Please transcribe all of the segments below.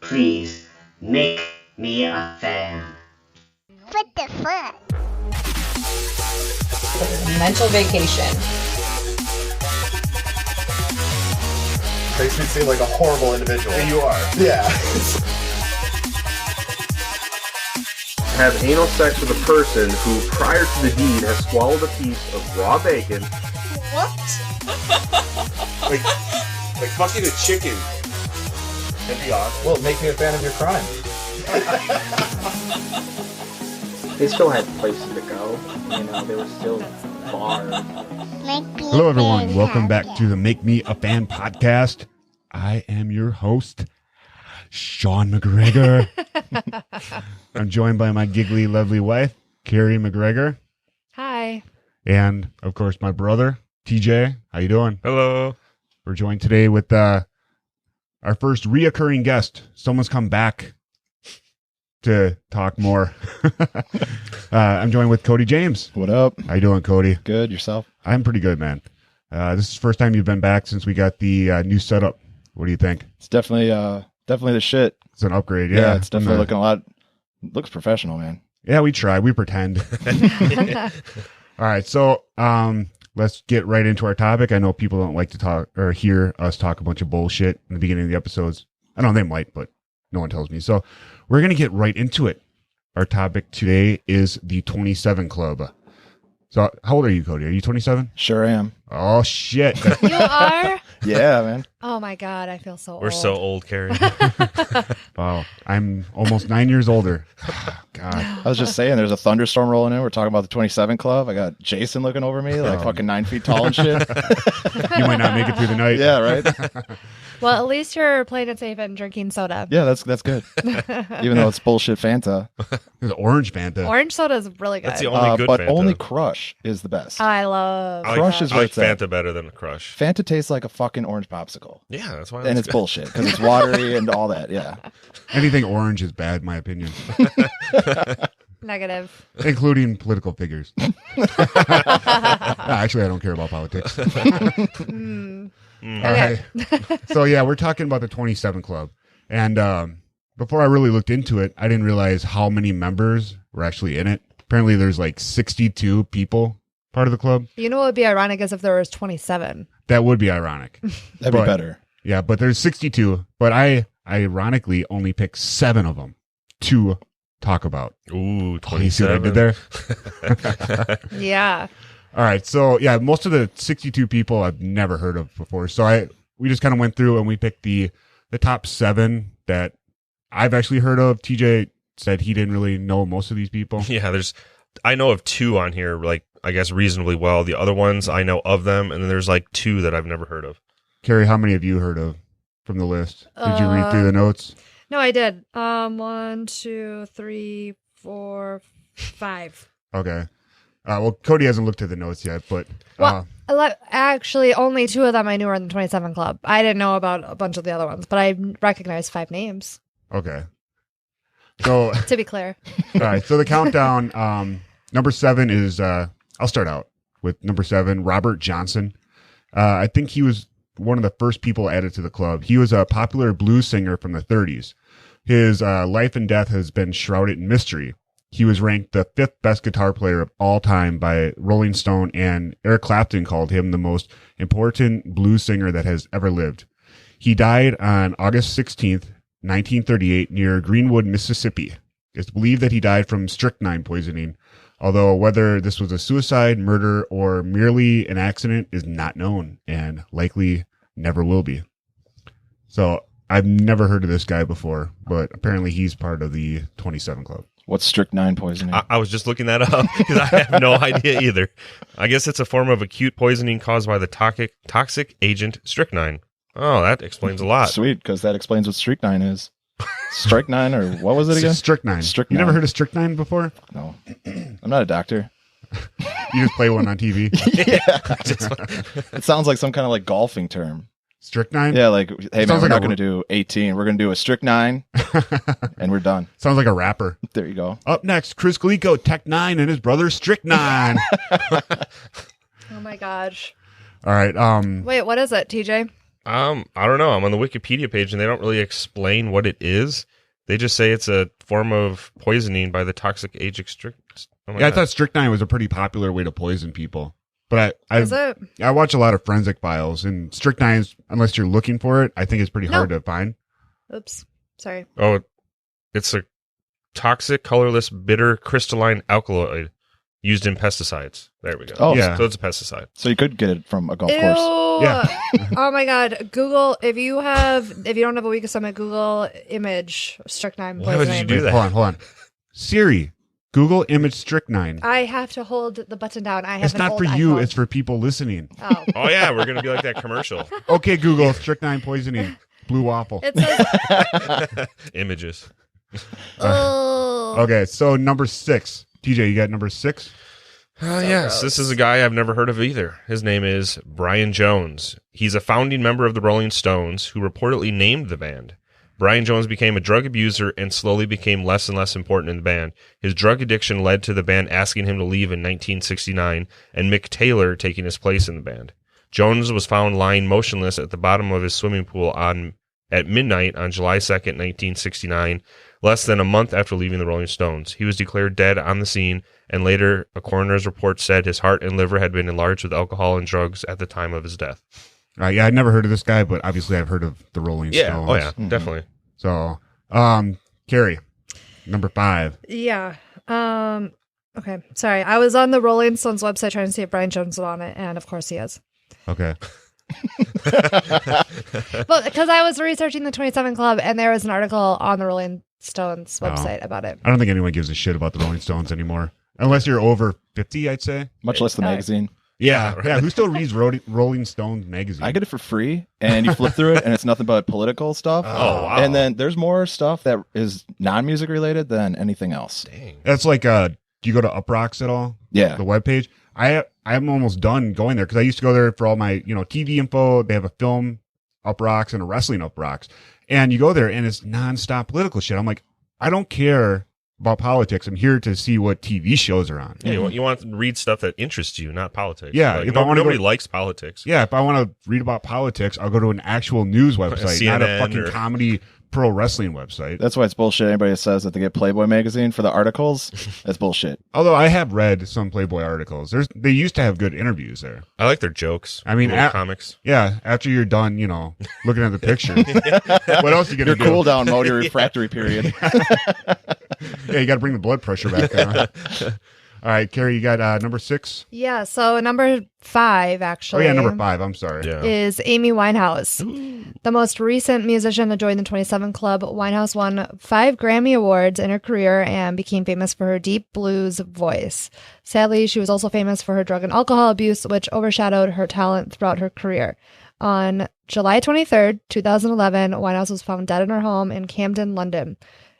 Please make me a fan. What the fuck? Mental vacation. Makes me seem like a horrible individual. And you are. Yeah. Have anal sex with a person who, prior to the deed, has swallowed a piece of raw bacon. What? like fucking a chicken. That'd be awesome. Well, make me a fan of your crime. They still had places to go. You know, there were still bars. Hello, everyone. Welcome back to the Make Me a Fan podcast. I am your host, Sean McGregor. I'm joined by my giggly, lovely wife, Carrie McGregor. Hi. And, of course, my brother, TJ. How you doing? Hello. We're joined today with our first reoccurring guest. Someone's come back to talk more. I'm joined with Cody James. What up? How you doing, Cody? Good. Yourself? I'm pretty good, man. This is the first time you've been back since we got the new setup. What do you think? It's definitely the shit. It's an upgrade, Yeah, it's definitely looking a lot. Looks professional, man. Yeah, we try. We pretend. All right, so let's get right into our topic. I know people don't like to talk or hear us talk a bunch of bullshit in the beginning of the episodes. I know they might, but no one tells me. So we're going to get right into it. Our topic today is the 27 Club. So how old are you, Cody? Are you 27? Sure am. Oh, shit. You are? Yeah, man. Oh, my God. I feel so old. We're so old, Carrie. Wow. I'm almost 9 years older. God. I was just saying, there's a thunderstorm rolling in. We're talking about the 27 Club. I got Jason looking over me, like fucking 9 feet tall and shit. You might not make it through the night. Yeah, right? Well, at least you're playing it safe and drinking soda. Yeah, that's good. Even though it's bullshit Fanta. There's orange Fanta. Orange soda is really good. That's the only good but Fanta. only Crush is the best. I love Crush is I where like it's at. Fanta better than a Crush. Fanta tastes like a fucking orange popsicle. Yeah, that's why. And it's bullshit because it's watery and all that. Yeah. Anything orange is bad, in my opinion. Negative. Including political figures. Actually, I don't care about politics. All right. So, yeah, we're talking about the 27 Club. And before I really looked into it, I didn't realize how many members were actually in it. Apparently, there's like 62 people part of the club. You know what would be ironic is if there was 27. That would be ironic. That'd be better. Yeah, but there's 62. But I ironically only picked 7 of them to talk about. Ooh, 27. You see what I did there? Yeah. All right. So, yeah, most of the 62 people I've never heard of before. So we just kind of went through and we picked the top 7 that I've actually heard of. TJ said he didn't really know most of these people. Yeah, I know of 2 on here, like, I guess reasonably well. The other ones, I know of them, and then there's like 2 that I've never heard of. Carrie, how many have you heard of from the list? Did you read through the notes? No, I did. 1, 2, 3, 4, 5. Okay. Well, Cody hasn't looked at the notes yet, but... Well, actually, only 2 of them I knew were in the 27 Club. I didn't know about a bunch of the other ones, but I recognized 5 names. Okay. So... To be clear. All right. So the countdown, number 7 is... I'll start out with number 7, Robert Johnson. I think he was one of the first people added to the club. He was a popular blues singer from the 30s. His life and death has been shrouded in mystery. He was ranked the 5th best guitar player of all time by Rolling Stone, and Eric Clapton called him the most important blues singer that has ever lived. He died on August 16th, 1938, near Greenwood, Mississippi. It's believed that he died from strychnine poisoning, although whether this was a suicide, murder, or merely an accident is not known, and likely never will be. So I've never heard of this guy before, but apparently he's part of the 27 Club. What's strychnine poisoning? I was just looking that up because I have no idea either. I guess it's a form of acute poisoning caused by the toxic agent strychnine. Oh, that explains a lot. Sweet, because that explains what strychnine is. Strychnine, or what was it again? Strychnine. You never heard of strychnine before? No. I'm not a doctor. You just play one on TV? Yeah. It sounds like some kind of like golfing term. Strychnine? Yeah, like, hey, man, we're like not going to do 18. We're going to do a strychnine, and we're done. Sounds like a rapper. There you go. Up next, Chris Glico, Tech 9, and his brother Strychnine. Oh, my gosh. All right. Wait, what is it, TJ? I don't know. I'm on the Wikipedia page and they don't really explain what it is. They just say it's a form of poisoning by the toxic agent strychnine. I thought strychnine was a pretty popular way to poison people. But Is it? I watch a lot of forensic files, and strychnine, unless you're looking for it, I think it's pretty hard to find. Oops. Sorry. Oh, it's a toxic, colorless, bitter, crystalline alkaloid used in pesticides. There we go. Oh, yeah. So it's a pesticide. So you could get it from a golf Ew. course. Yeah. Oh my God. Google, if you don't have a weak stomach, Google image strychnine Why would poisoning. you do that? Hold on. Siri, Google image strychnine. I have to hold the button down. I have It's an not old for you, iPhone. it's for people listening. Oh. Oh, yeah. We're going to be like that commercial. Okay, Google, strychnine poisoning, blue waffle. It says, Images. oh. Okay, so number 6. TJ, you got number 6? Yes, this is a guy I've never heard of either. His name is Bryan Jones. He's a founding member of the Rolling Stones who reportedly named the band. Bryan Jones became a drug abuser and slowly became less and less important in the band. His drug addiction led to the band asking him to leave in 1969 and Mick Taylor taking his place in the band. Jones was found lying motionless at the bottom of his swimming pool at midnight on July 2nd, 1969, less than a month after leaving the Rolling Stones. He was declared dead on the scene, and later a coroner's report said his heart and liver had been enlarged with alcohol and drugs at the time of his death. Yeah, I'd never heard of this guy, but obviously I've heard of the Rolling Stones. Oh yeah, definitely. So, Carrie, number 5. Yeah. Okay. Sorry. I was on the Rolling Stones website trying to see if Bryan Jones was on it, and of course he is. Okay. But because I was researching the 27 Club, and there was an article on the Rolling Stones website about it. I don't think anyone gives a shit about the Rolling Stones anymore. Unless you're over 50, I'd say. Much less the magazine. Yeah. Who still reads Rolling Stones magazine? I get it for free, and you flip through it, and it's nothing but political stuff. Oh, wow. And then there's more stuff that is non-music related than anything else. Dang. That's like, do you go to Uprocks at all? Yeah. The webpage? I'm almost done going there because I used to go there for all my, TV info. They have a film Uprocks and a wrestling Uprocks. And you go there and it's nonstop political shit. I'm like, I don't care about politics. I'm here to see what TV shows are on. Yeah, you want to read stuff that interests you, not politics. Yeah, Like, if I wanna nobody go- likes politics. Yeah, if I want to read about politics, I'll go to an actual news website, not a CNN fucking or- comedy pro wrestling website. That's why it's bullshit. Anybody that says that they get Playboy magazine for the articles, that's bullshit. Although I have read some Playboy articles. They used to have good interviews there. I like their jokes. I mean, little comics. Yeah, after you're done, looking at the picture. What else are you Your gonna do? cool down mode, your refractory period. Yeah, you got to bring the blood pressure back down. All right, Carrie, you got number 6? Yeah. So number 5, actually. Oh, yeah, number 5. I'm sorry. Yeah. Is Amy Winehouse. The most recent musician to join the 27 Club, Winehouse won 5 Grammy Awards in her career and became famous for her deep blues voice. Sadly, she was also famous for her drug and alcohol abuse, which overshadowed her talent throughout her career. On July 23rd, 2011, Winehouse was found dead in her home in Camden, London.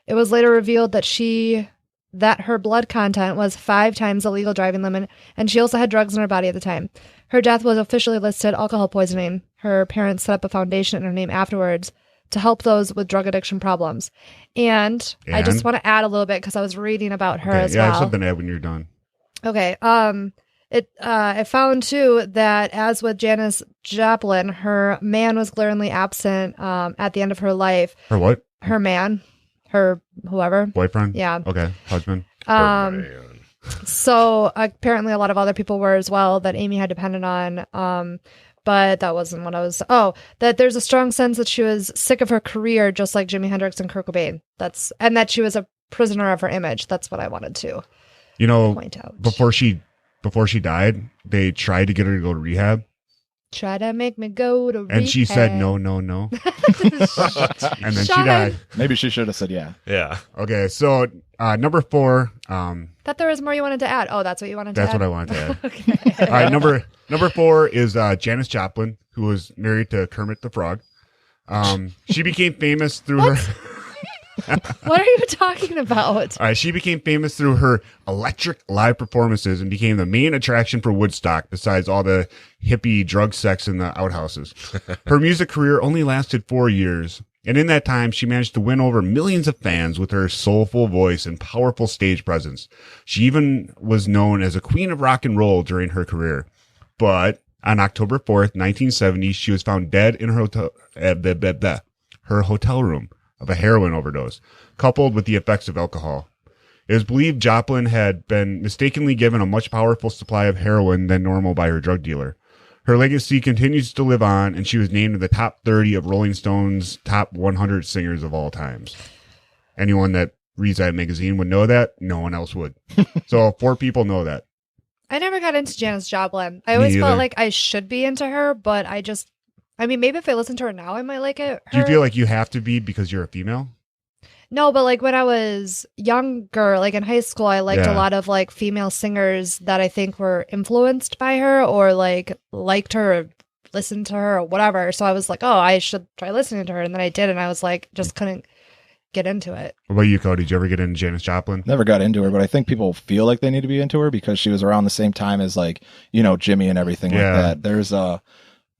It was later revealed that her blood content was 5 times the legal driving limit, and she also had drugs in her body at the time. Her death was officially listed alcohol poisoning. Her parents set up a foundation in her name afterwards to help those with drug addiction problems. And I just want to add a little bit because I was reading about her as well. Yeah, I well. have something to add when you're done. Okay. I found too that as with Janis Joplin, her man was glaringly absent at the end of her life. Her what? Her man. Her whoever. Boyfriend? Yeah. Okay. Husband? So apparently a lot of other people were as well that Amy had depended on. But that wasn't what I was. Oh, that there's a strong sense that she was sick of her career, just like Jimi Hendrix and Kurt Cobain. And that she was a prisoner of her image. That's what I wanted to point out. Before she died, they tried to get her to go to rehab. Try to make me go to rehab. And she said no. And then she died. Maybe she should have said yeah. Yeah. Okay, so number 4. Thought there was more you wanted to add. Oh, that's what you wanted to That's add? what I wanted to add. Okay. All right, number 4 is Janis Joplin, who was married to Kermit the Frog. She became famous through her... What are you talking about? All right, she became famous through her electric live performances and became the main attraction for Woodstock, besides all the hippie drug sex in the outhouses. Her music career only lasted 4 years, and in that time, she managed to win over millions of fans with her soulful voice and powerful stage presence. She even was known as a queen of rock and roll during her career. But On October 4th, 1970, she was found dead in her hotel room of a heroin overdose, coupled with the effects of alcohol. It is believed Joplin had been mistakenly given a much powerful supply of heroin than normal by her drug dealer. Her legacy continues to live on, and she was named in the top 30 of Rolling Stone's top 100 singers of all times. Anyone that reads that magazine would know that. No one else would. So 4 people know that. I never got into Janis Joplin. I always felt like I should be into her, but maybe if I listen to her now, I might like it. Do you feel like you have to be because you're a female? No, but like when I was younger, like in high school, I liked a lot of like female singers that I think were influenced by her or like liked her or listened to her or whatever. So I was like, oh, I should try listening to her. And then I did. And I was like, just couldn't get into it. What about you, Cody? Did you ever get into Janis Joplin? Never got into her, but I think people feel like they need to be into her because she was around the same time as like, Jimmy and everything like that. There's a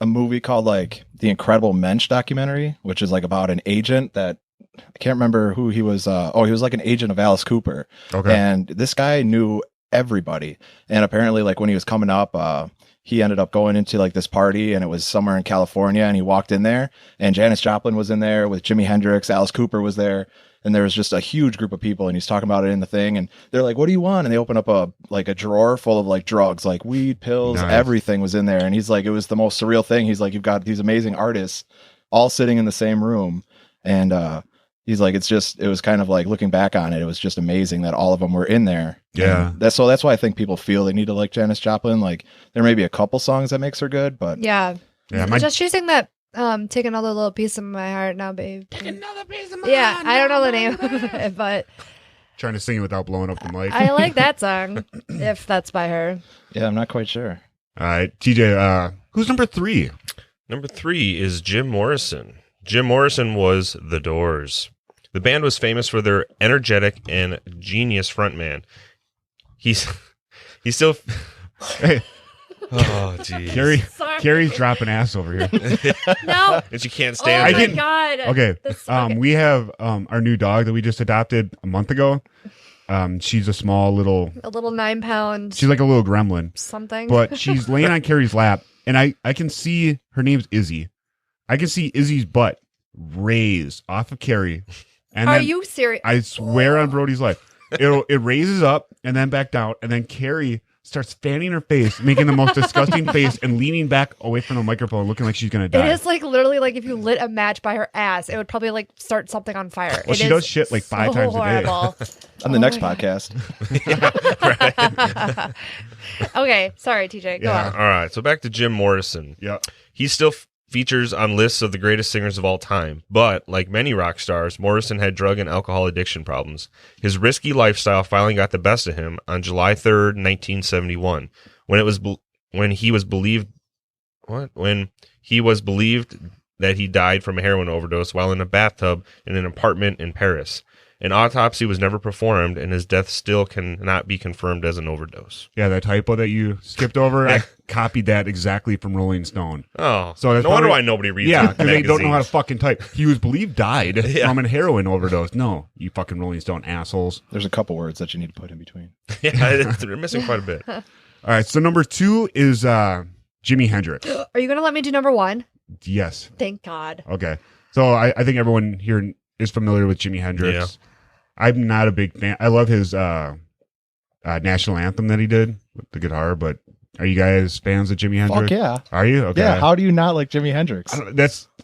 movie called like The Incredible Mensch documentary, which is like about an agent that I can't remember who he was. He was like an agent of Alice Cooper. Okay. And this guy knew everybody. And apparently like when he was coming up, he ended up going into like this party and it was somewhere in California and he walked in there and Janis Joplin was in there with Jimi Hendrix. Alice Cooper was there. And there was just a huge group of people and he's talking about it in the thing. And they're like, what do you want? And they open up a drawer full of like drugs, like weed, pills, everything was in there. And he's like, it was the most surreal thing. He's like, you've got these amazing artists all sitting in the same room. And, he's like, it was kind of like looking back on it. It was just amazing that all of them were in there. Yeah. And that's why I think people feel they need to like Janis Joplin. Like there may be a couple songs that makes her good, but just choosing that, take another little piece of my heart now, babe. Take another piece of my heart. I don't know the name of it, but trying to sing it without blowing up the mic. I like that song, if that's by her. Yeah, I'm not quite sure. All right, TJ, who's number 3? Number 3 is Jim Morrison. Jim Morrison was The Doors. The band was famous for their energetic and genius frontman. He's still... Hey. Oh, geez. Carrie's dropping ass over here. No. And she can't stand it. Oh, my God. Okay. We have our new dog that we just adopted a month ago. She's a little 9-pound. She's like a little gremlin. Something. But she's laying on Carrie's lap, and I can see her name's Izzy. I can see Izzy's butt raise off of Carrie. And Are you serious? I swear on Brody's life. It raises up and then back down, and then Carrie starts fanning her face, making the most disgusting face, and leaning back away from the microphone, looking like she's gonna die. It is like literally like if you lit a match by her ass, it would probably like start something on fire. Well, she does shit like 5 times a day. On the next podcast. Okay, sorry, TJ. Go on. All right, so back to Jim Morrison. Yeah, he still features on lists of the greatest singers of all time, but like many rock stars, Morrison had drug and alcohol addiction problems. His risky lifestyle finally got the best of him on July 3rd, 1971, when he was believed that he died from a heroin overdose while in a bathtub in an apartment in Paris. An autopsy was never performed, and his death still cannot be confirmed as an overdose. Yeah, that typo that you skipped over, I copied that exactly from Rolling Stone. Oh, so no wonder why nobody reads. Yeah, because they don't know how to fucking type. He was believed died from a heroin overdose. No, you fucking Rolling Stone assholes. There's a couple words that you need to put in between. Yeah, they're missing quite a bit. All right, so number 2 is Jimi Hendrix. Are you going to let me do number 1? Yes. Thank God. Okay, so I think everyone here is familiar with Jimi Hendrix. Yeah. I'm not a big fan. I love his national anthem that he did with the guitar, but are you guys fans of Jimi Hendrix? Fuck yeah. Are you? Okay. Yeah, how do you not like Jimi Hendrix?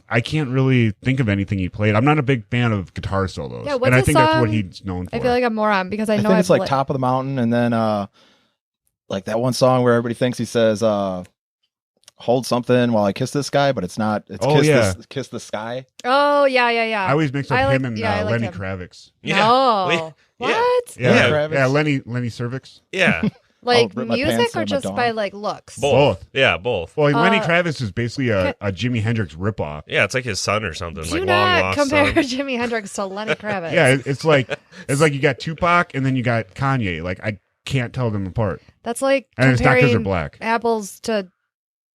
I can't really think of anything he played. I'm not a big fan of guitar solos. Yeah, and I think that's what he's known for. I feel like I'm more on because I know think it's like Top of the Mountain, and then like that one song where everybody thinks he says hold something while I kiss this guy, but it's not. It's kiss the sky. Oh, yeah. I always mix up him and Lenny Kravitz. Yeah. No. What? Yeah, Lenny Cervix. Yeah. Like music or just by like looks? Both. Yeah, both. Well, Lenny Kravitz is basically a Jimi Hendrix ripoff. Yeah, it's like his son or something. Do like not compare Jimi Hendrix to Lenny Kravitz. Yeah, it's like you got Tupac and then you got Kanye. Like I can't tell them apart. That's like and it's not because they're comparing black. apples to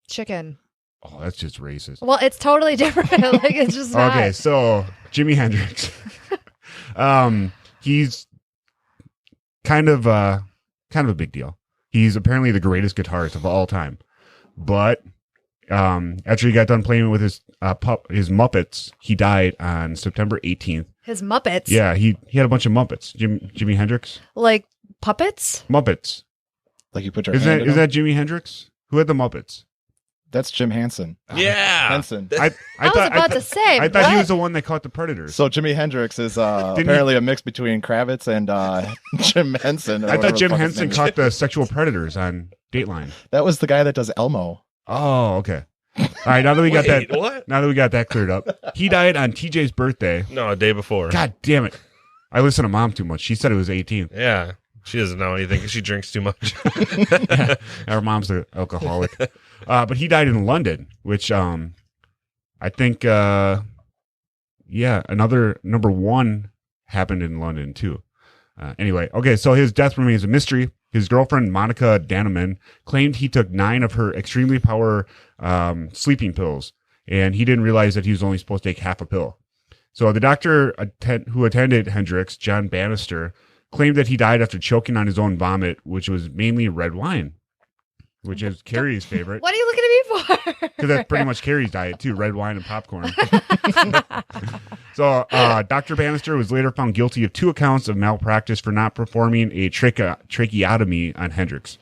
chicken. Oh, that's just racist. Well, it's totally different. Like it's just not. Okay, so Jimi Hendrix. He's kind of a big deal. He's apparently the greatest guitarist of all time. But After he got done playing with his Muppets, he died on September 18th. His Muppets? Yeah, he had a bunch of Muppets. Jimi Hendrix? Like puppets? Muppets. Like you put your Is hand that in is them? that Jimi Hendrix? Who had the Muppets? That's Jim Henson. Yeah. Henson. I was about to say. I thought he what? was the one that caught the predators. So Jimi Hendrix is apparently a mix between Kravitz and Jim Henson. I thought Jim Henson caught the sexual predators on Dateline. That was the guy that does Elmo. Oh, okay. All right, now that we got Wait, that, what? now that we got that cleared up, he died on TJ's birthday. No, a day before. God damn it! I listen to Mom too much. She said it was 18th. Yeah. She doesn't know anything because she drinks too much. Our mom's an alcoholic. But he died in London, which I think, another number one happened in London too. Anyway, okay, so his death remains a mystery. His girlfriend, Monica Danneman, claimed he took 9 of her extremely power sleeping pills, and he didn't realize that he was only supposed to take half a pill. So the doctor who attended Hendrix, John Bannister, claimed that he died after choking on his own vomit, which was mainly red wine, which is Carrie's favorite. What are you looking at me for? Because that's pretty much Carrie's diet too, red wine and popcorn. So Dr. Bannister was later found guilty of 2 accounts of malpractice for not performing a tracheotomy on Hendrix.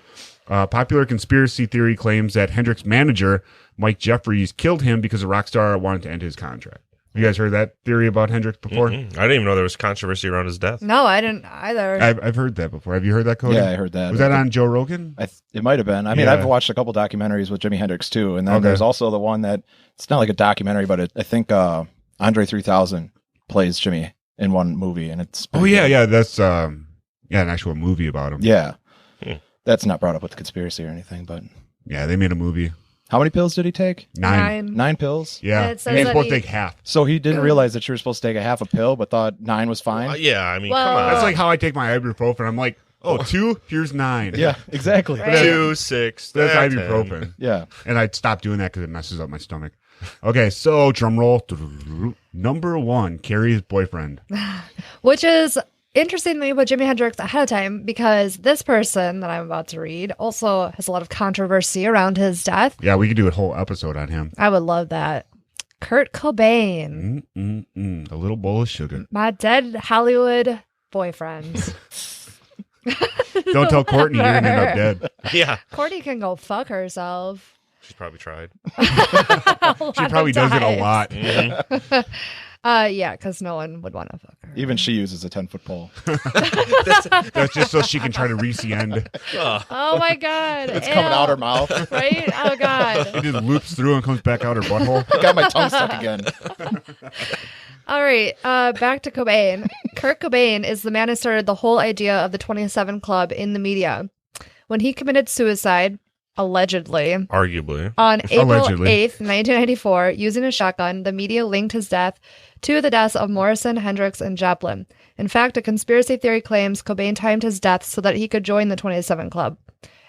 Popular conspiracy theory claims that Hendrix manager, Mike Jeffries, killed him because a rock star wanted to end his contract. You guys heard that theory about Hendrix before? Mm-mm. I didn't even know there was controversy around his death. No, I didn't either. I've heard that before. Have you heard that, Cody? Yeah, I heard that. Was that on Joe Rogan? It might have been. I mean, Yeah. I've watched a couple documentaries with Jimi Hendrix too, and then there's also the one that it's not like a documentary, but I think Andre 3000 plays Jimmy in one movie, and it's Oh yeah, that's an actual movie about him. yeah. That's not brought up with the conspiracy or anything, but Yeah, they made a movie. how many pills did he take? 9. 9 pills. Yeah, It says and he's that supposed to he- take half. So he didn't realize that you were supposed to take a half a pill, but thought 9 was fine. Yeah, I mean, Well- come on. That's like how I take my ibuprofen. I'm like, 2, here's 9. Yeah, exactly. Right. 2, 6, That's 10. ibuprofen. Yeah. And I stopped doing that because it messes up my stomach. Okay, so drum roll. Number 1, Carrie's boyfriend. Which is interestingly with Jimi Hendrix ahead of time, because this person that I'm about to read also has a lot of controversy around his death. Yeah, we could do a whole episode on him. I would love that. Kurt Cobain, A little bowl of sugar. my dead Hollywood boyfriend. Don't tell Courtney you're going to end up dead. Yeah. Courtney can go fuck herself. She's probably tried. She probably does it a lot. Mhm. Yeah, because no one would want to fuck her. Even she uses a 10-foot pole. That's just so she can try to reach the end. Oh my god. It's coming out her mouth. Right? Oh god. It just loops through and comes back out her butthole. I got my tongue stuck again. All right, back to Cobain. Kurt Cobain is the man who started the whole idea of the 27 Club in the media. When he committed suicide, allegedly, Arguably. on April Allegedly. 8th, 1994, using a shotgun, the media linked his death to the deaths of Morrison, Hendrix, and Joplin. In fact, a conspiracy theory claims Cobain timed his death so that he could join the 27 Club.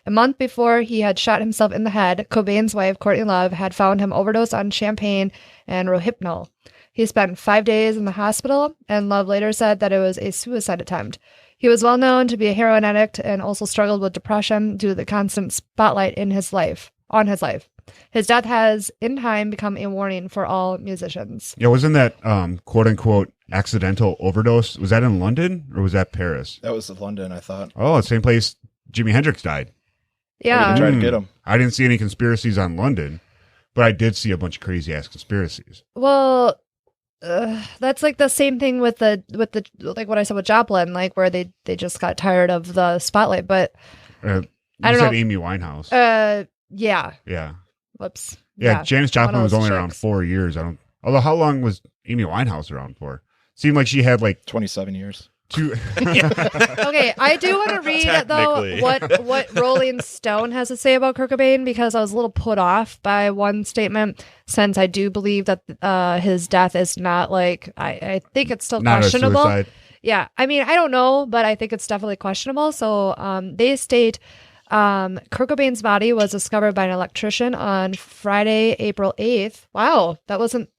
A month before he had shot himself in the head, Cobain's wife, Courtney Love, had found him overdosed on champagne and Rohypnol. He spent 5 days in the hospital, and Love later said that it was a suicide attempt. He was well known to be a heroin addict and also struggled with depression due to the constant spotlight on his life. His death has, in time, become a warning for all musicians. Yeah, wasn't that quote unquote accidental overdose? Was that in London or was that Paris? That was London, I thought. Oh, the same place Jimi Hendrix died. Yeah. They tried to get him. I didn't see any conspiracies on London, but I did see a bunch of crazy ass conspiracies. Well, that's like the same thing with the like what I said with Joplin, like where they just got tired of the spotlight. But You I don't said know. Amy Winehouse. Yeah. Yeah. Whoops. Yeah, Janis Joplin one of was those only chicks. around 4 years. Although how long was Amy Winehouse around for? Seemed like she had like 27 years. 2. Okay, I do want to read though Technically. what Rolling Stone has to say about Kurt Cobain, because I was a little put off by one statement, since I do believe that his death is not like I think it's still Not a questionable. suicide. Yeah, I mean I don't know, but I think it's definitely questionable. So they state Kurt Cobain's body was discovered by an electrician on Friday, April 8th. Wow, that wasn't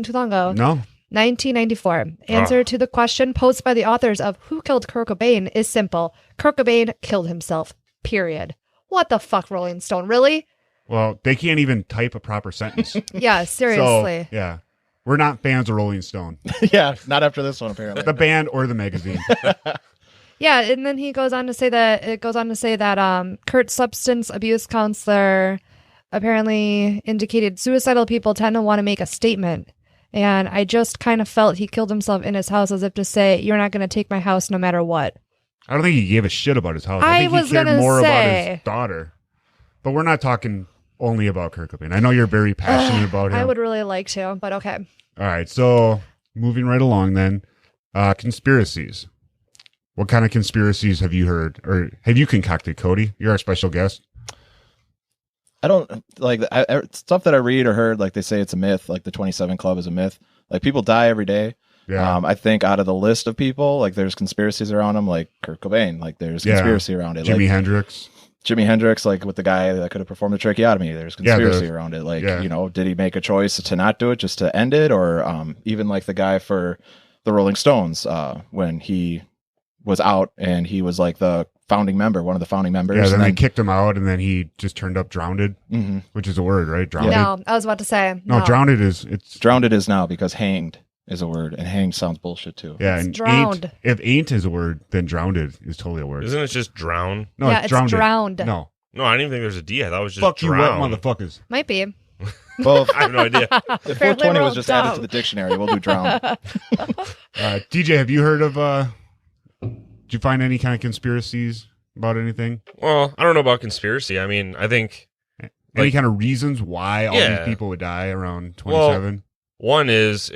too long ago. No. 1994. Answer to the question posed by the authors of Who Killed Kurt Cobain is simple. Kurt Cobain killed himself. Period. What the fuck, Rolling Stone? Really? Well, they can't even type a proper sentence. Yeah, seriously. So, yeah. We're not fans of Rolling Stone. Yeah, not after this one, apparently. The band or the magazine. Yeah, and then he goes on to say that Kurt's substance abuse counselor apparently indicated suicidal people tend to want to make a statement. And I just kind of felt he killed himself in his house as if to say, you're not going to take my house no matter what. I don't think he gave a shit about his house. I think was he cared gonna more about say. his daughter. But we're not talking only about Kurt Cobain. I know you're very passionate about him. I would really like to, but okay. All right, so moving right along then. Conspiracies. What kind of conspiracies have you heard or have you concocted, Cody? You're our special guest. I don't like stuff that I read or heard. Like they say it's a myth. Like the 27 Club is a myth. Like people die every day. Yeah. I think out of the list of people, like there's conspiracies around them. Like Kurt Cobain. Like there's conspiracy around it. Jimi Hendrix. Jimi Hendrix, like with the guy that could have performed the tracheotomy. There's conspiracy around it. Like did he make a choice to not do it just to end it, or even like the guy for the Rolling Stones when he was out and he was like the founding member, one of the founding members. Yeah, then they kicked him out, and then he just turned up drowned, which is a word, right? Drowned. No, I was about to say. No, drowned is drowned is now because hanged is a word, and hanged sounds bullshit too. Yeah, it's and drowned. If ain't is a word, then drowned is totally a word. Isn't it just drown? No, yeah, it's drowned. No, I didn't even think there's a D. I thought it was just fuck drown. you, wet motherfuckers. Might be. Well, I have no idea. If 420 was just added to the dictionary, we'll do drown. DJ, have you heard of? Did you find any kind of conspiracies about anything? Well, I don't know about conspiracy. I mean, I think any kind of reasons why all these people would die around 27. Well, one is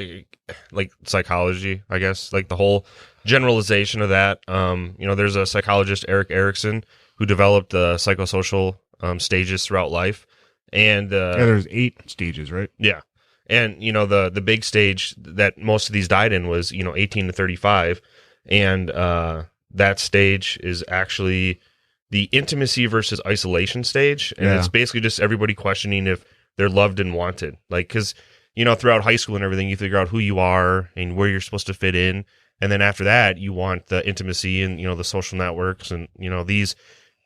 like psychology, I guess, like the whole generalization of that. There's a psychologist, Erik Erikson, who developed the psychosocial stages throughout life. And there's 8 stages, right? Yeah. And, the big stage that most of these died in was, 18 to 35. And that stage is actually the intimacy versus isolation stage. And it's basically just everybody questioning if they're loved and wanted. Like, because, throughout high school and everything, you figure out who you are and where you're supposed to fit in. And then after that, you want the intimacy and, the social networks. And, these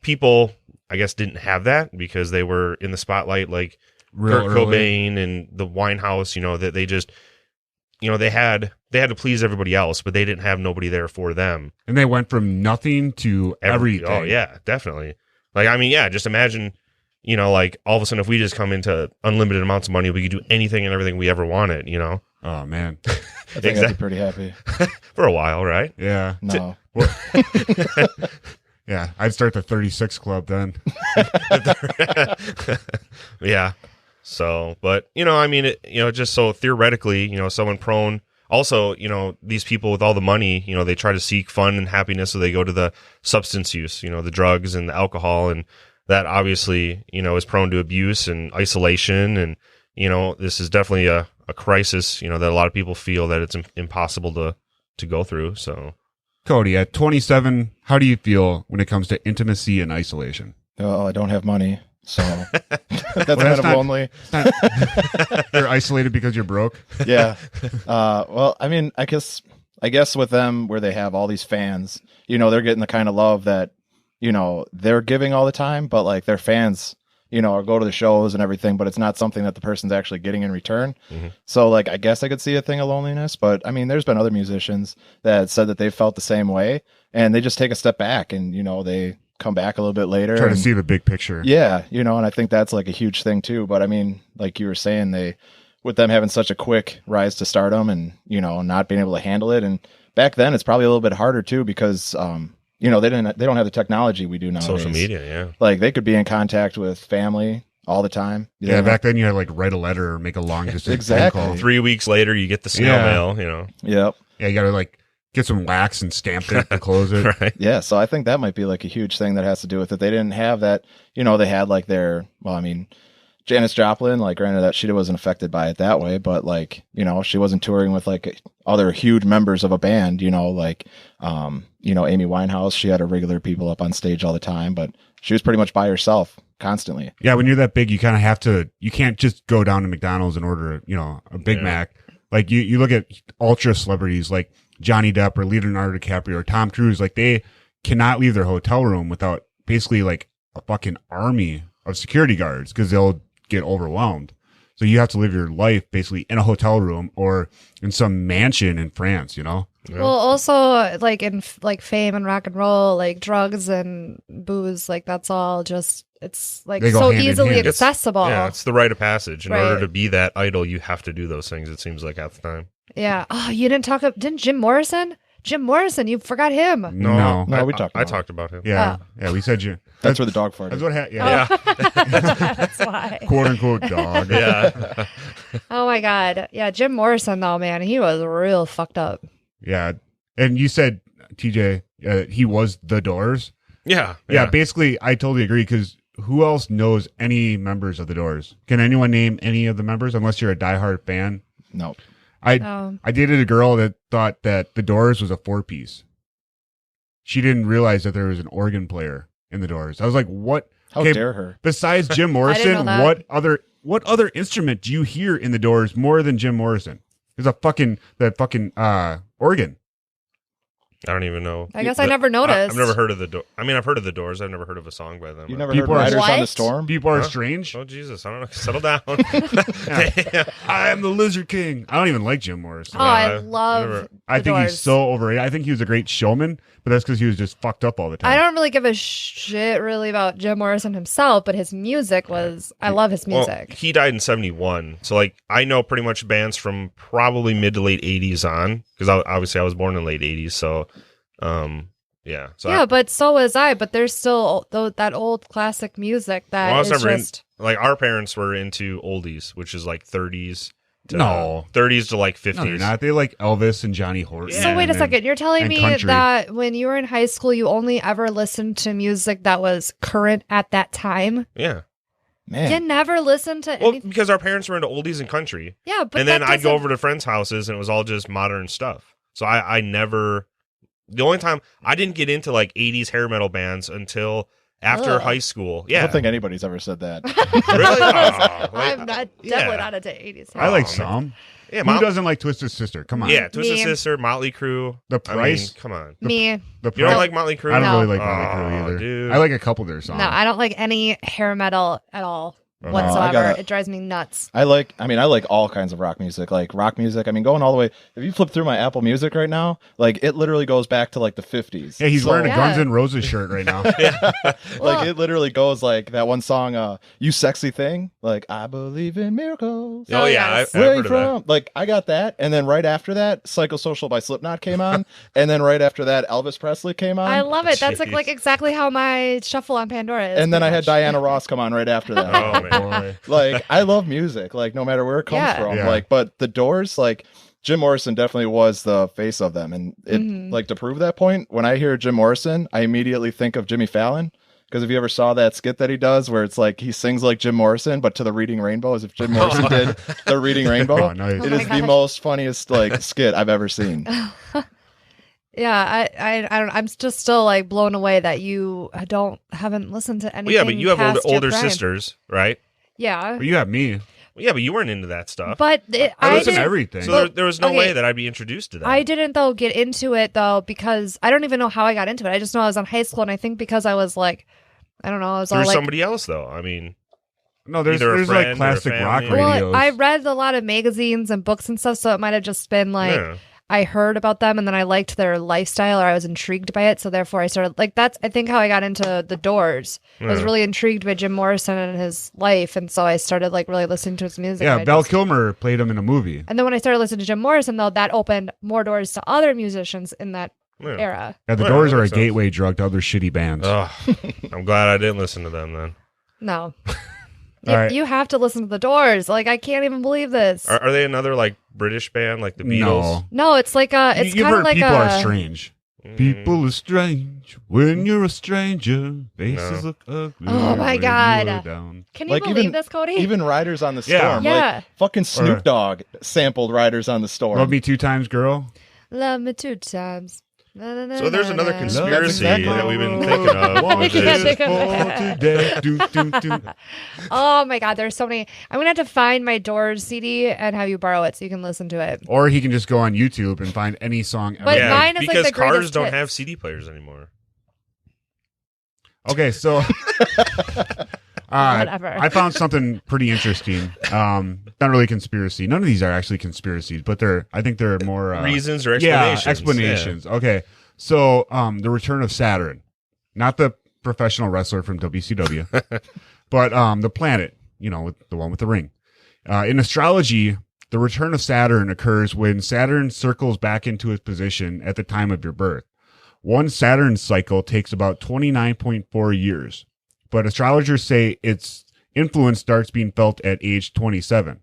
people, I guess, didn't have that because they were in the spotlight, like Kurt Cobain and the Winehouse, that they just, they had to please everybody else, but they didn't have nobody there for them. And they went from nothing to everything. Oh, yeah, definitely. Like, I mean, yeah, just imagine, like all of a sudden if we just come into unlimited amounts of money, we could do anything and everything we ever wanted, Oh, man. I think I'd be pretty happy. For a while, right? Yeah. No. Yeah, I'd start the 36 Club then. Yeah. So, but, I mean, just so theoretically, someone prone, also, these people with all the money, they try to seek fun and happiness. So they go to the substance use, the drugs and the alcohol. And that obviously, is prone to abuse and isolation. And, this is definitely a crisis, that a lot of people feel that it's impossible to go through. So, Cody, at 27, how do you feel when it comes to intimacy and isolation? Well, I don't have money, so that's kind of lonely. You're isolated because you're broke? Yeah. Well, I mean, I guess with them, where they have all these fans, they're getting the kind of love that, they're giving all the time, but like their fans, or go to the shows and everything, but it's not something that the person's actually getting in return. Mm-hmm. So like, I guess I could see a thing of loneliness, but I mean, there's been other musicians that said that they felt the same way and they just take a step back and, they come back a little bit later. Try to see the big picture. Yeah. And I think that's like a huge thing too. But I mean, like you were saying, with them having such a quick rise to stardom and, not being able to handle it. And back then it's probably a little bit harder too, because, they don't have the technology we do nowadays. Social media, yeah. Like they could be in contact with family all the time. Yeah, back then you had to like write a letter or make a long distance exactly. phone call. 3 weeks later you get the snail mail, Yep. Yeah, you got to like get some wax and stamp it to close it. Right. Yeah, so I think that might be like a huge thing that has to do with it. They didn't have that, they had like Janis Joplin, like granted that she wasn't affected by it that way, but like, she wasn't touring with like other huge members of a band, Amy Winehouse, she had her regular people up on stage all the time, but she was pretty much by herself constantly. Yeah, when you're that big, you kind of have to, you can't just go down to McDonald's and order, a Big Mac. Like you look at ultra celebrities like Johnny Depp or Leonardo DiCaprio or Tom Cruise, like they cannot leave their hotel room without basically like a fucking army of security guards because they'll get overwhelmed. So you have to live your life basically in a hotel room or in some mansion in France, you know? Yeah. Well, also like in like fame and rock and roll, like drugs and booze, like that's all just it's like They go so hand in easily hand. accessible. Yeah, it's the rite of passage. In Right. order to be that idol, you have to do those things. It seems like half the time. Yeah. Oh, you didn't talk about didn't Jim Morrison? Jim Morrison, you forgot him. No. we talked I about talked about him. Yeah. Yeah, we said you. That's where the dog farted. That's what happened. Yeah. That's why. Quote unquote dog. Yeah. Oh my God. Yeah, Jim Morrison though, man, he was real fucked up. Yeah. And you said, TJ, he was the Doors. Yeah. Yeah, basically, I totally agree because who else knows any members of the Doors? Can anyone name any of the members unless you're a diehard fan? No. I dated a girl that thought that the Doors was a 4-piece. She didn't realize that there was an organ player in the Doors. I was like, what? How dare her? Besides Jim I didn't know Morrison, that. what other instrument do you hear in the Doors more than Jim Morrison? There's that fucking organ. I don't even know. I guess I never noticed. I've never heard of the Doors. I mean, I've heard of the Doors. I've never heard of a song by them. You never People heard are- Riders on the What? Storm? People are Huh? strange. Oh, Jesus. I don't know. Settle down. Yeah. I am the Lizard King. I don't even like Jim Morrison. Oh, I I've love never- I the think Doors. he's so overrated. I think he was a great showman, but that's because he was just fucked up all the time. I don't really give a shit really about Jim Morrison himself, but his music was I love his Well, music. he died in 71. So, like, I know pretty much bands from probably mid to late 80s on, because obviously I was born in late 80s. So, yeah. So yeah, but so was I. But there's still that old classic music that I was is never just like, our parents were into oldies, which is like 30s to No. 30s to like 50s. No, they're not. They like Elvis and Johnny Horton. So wait a and- second. You're telling and me country. that when you were in high school, you only ever listened to music that was current at that time? Yeah. Man. You never listened to Well, anything. because our parents were into oldies and country. Yeah, but and then that I'd go doesn't- over to friends' houses and it was all just modern stuff. So I never, the only time I didn't get into like 80s hair metal bands until after Ugh. high school. I Yeah. don't think anybody's ever said that. Really? Oh, like, I'm not yeah. definitely not into 80s. I like Oh, some. Yeah, Who doesn't like Twisted Sister? Come on. Yeah, Twisted Me. Sister, Motley Crue. The I mean, Price. come on. Me. The You don't Price- like Motley Crue? I don't No. really like Motley Crue Oh, either. dude. I like a couple of their songs. No, I don't like any hair metal at all Oh, whatsoever. I gotta- It drives me nuts. I like all kinds of rock music. Like rock music, I mean, going all the way. If you flip through my Apple Music right now, like it literally goes back to like the 50s. Yeah, he's wearing a Yeah. Guns N' Roses shirt right now. Like it literally goes like that one song, "You Sexy Thing." Like I believe in miracles. Oh, yeah. yes. I've Where heard you of that. from? Like I got that, and then right after that, "Psychosocial" by Slipknot came on, and then right after that, Elvis Presley came on. I love it. That's Jeez. like exactly how my shuffle on Pandora is. and then I pretty had much. Diana Ross come on right after that. Oh, man. Boy. Like I love music, like no matter where it comes Yeah. from. Yeah. Like, but the Doors, like Jim Morrison definitely was the face of them, and it Mhm. like to prove that point. When I hear Jim Morrison, I immediately think of Jimmy Fallon. Because if you ever saw that skit that he does, where it's like he sings like Jim Morrison, but to the Reading Rainbow, as if Jim Morrison did the Reading Rainbow. Oh, nice. It Oh is my the gosh. most funniest like skit I've ever seen. Yeah, I don't. I'm just still like blown away that you haven't listened to Well, anything. yeah, but you have past your older prime. sisters, right? Yeah, But you have me. Well, yeah, but you weren't into that stuff. but I I listen to didn't. everything. So there was no Okay. way that I'd be introduced to that. I didn't though get into it though because I don't even know how I got into it. I just know I was in high school, and I think because I was like, I don't know, I was Through all like, somebody else, though. I mean, No, there's Either a friend or like a classic rock family. radios. well, I read a lot of magazines and books and stuff, so it might have just been like. yeah. I heard about them and then I liked their lifestyle or I was intrigued by it. So therefore I started like that's I think how I got into the Doors. I was Yeah. really intrigued by Jim Morrison and his life. And so I started like really listening to his music. yeah, and I Val just- Kilmer played him in a movie. And then when I started listening to Jim Morrison though, that opened more doors to other musicians in that Yeah. era. Yeah, the Yeah, Doors that are a makes sense. gateway drug to other shitty bands. Oh, I'm glad I didn't listen to them then. No. All right. You have to listen to the Doors. Like I can't even believe this. Are they another like British band like the Beatles? No. No, it's like a it's You've kind of heard like People a Are Strange. Mm. People are strange when you're a stranger. Faces No. look ugly. Oh, my when you God. are down. Can you Like, believe even- this, Cody? Even Riders on the Yeah. Storm. Yeah. Like fucking Snoop Dogg sampled Riders on the Storm. Love Me Two Times, Girl. Love me 2 times. Na, na, na, So there's na, another na. conspiracy That's exactly that we've been what thinking of. I with can't this. think of it. For today. Do, do, do. Oh my god, there's so many. I'm gonna have to find my Doors CD and have you borrow it so you can listen to it. Or he can just go on YouTube and find any song ever. But Yeah, mine is like because the cars greatest don't hits. have CD players anymore. Okay, so Whatever. I found something pretty interesting. Not really conspiracy. None of these are actually conspiracies, but I think they're more reasons or explanations. Yeah, explanations. Yeah. Okay. So, the Return of Saturn, not the professional wrestler from WCW, but the planet, the one with the ring. In astrology, the return of Saturn occurs when Saturn circles back into its position at the time of your birth. One Saturn cycle takes about 29.4 years, but astrologers say its influence starts being felt at age 27.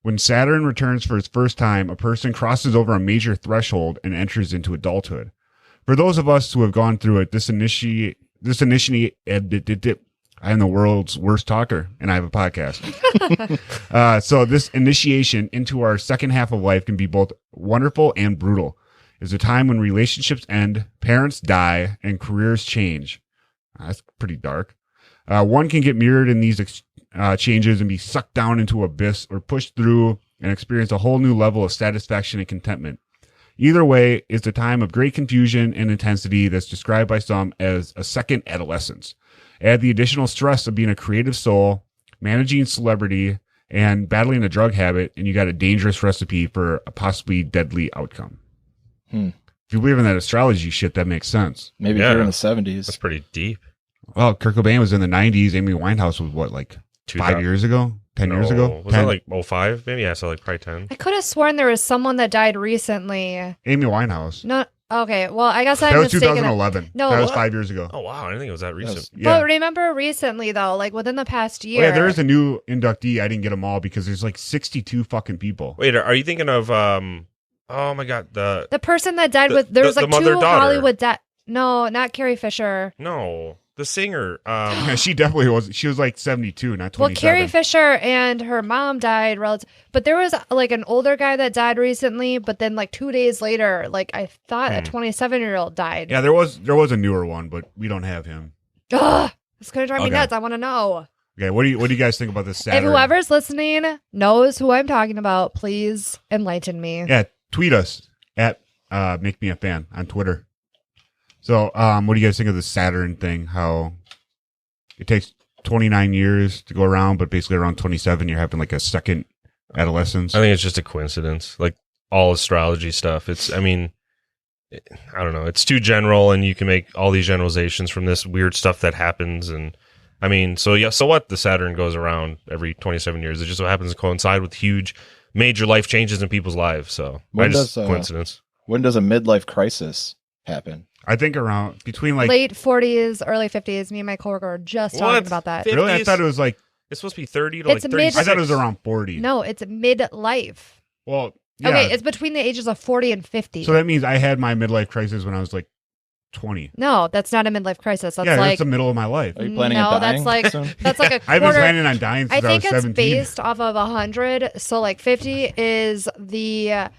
When Saturn returns for its first time, a person crosses over a major threshold and enters into adulthood. For those of us who have gone through it, I am the world's worst talker, and I have a podcast. So this initiation into our second half of life can be both wonderful and brutal. It's a time when relationships end, parents die, and careers change. That's pretty dark. One can get mirrored in these changes and be sucked down into abyss or pushed through and experience a whole new level of satisfaction and contentment. Either way, it's a time of great confusion and intensity that's described by some as a second adolescence. Add the additional stress of being a creative soul, managing celebrity, and battling a drug habit, and you got a dangerous recipe for a possibly deadly outcome. If you believe in that astrology shit, that makes sense. Maybe if you're in the 70s. That's pretty deep. Well, Kurt Cobain was in the 90s. Amy Winehouse was what, like 5 years ago? 10 years ago? Was that like 05? Maybe, yeah, so like probably 10. I could have sworn there was someone that died recently. Amy Winehouse. No. Okay, well, I guess I'm That was mistaken. 2011. No, that was 5 years ago. Oh, wow. I didn't think it was that recent. But remember recently, though, like within the past year. Yeah, there is a new inductee. I didn't get them all because there's like 62 fucking people. Wait, are you thinking of, oh my God, the person that died with, there was like two Hollywood no, not Carrie Fisher. No, the singer. Yeah, she definitely was. She was like 72, not 27. Well, Carrie Fisher and her mom died but there was like an older guy that died recently, but then like 2 days later, like I thought a 27-year-old died. Yeah, there was a newer one, but we don't have him. Ugh, it's gonna drive me nuts. I want to know. Okay, what do you guys think about this Saturn? If whoever's listening knows who I'm talking about, please enlighten me. Yeah, tweet us at Make Me a Fan on Twitter. So, what do you guys think of the Saturn thing? How it takes 29 years to go around, but basically around 27, you're having like a second adolescence. I think it's just a coincidence. Like all astrology stuff. I don't know. It's too general, and you can make all these generalizations from this weird stuff that happens. And I mean, so what? The Saturn goes around every 27 years. It just so happens to coincide with huge, major life changes in people's lives. So, coincidence. When does a midlife crisis happen? I think around between like late 40s, early 50s. Me and my coworker were just talking about that. 50s? Really? I thought it was like it's supposed to be 30 to like 36. I thought it was around 40. No, it's midlife. Well, yeah. Okay, it's between the ages of 40 and 50. So that means I had my midlife crisis when I was like 20. No, that's not a midlife crisis. That's that's the middle of my life. Are you planning on dying? That's like a quarter. I've been planning on dying since I was 17. I think it's based off of 100. So like 50 is the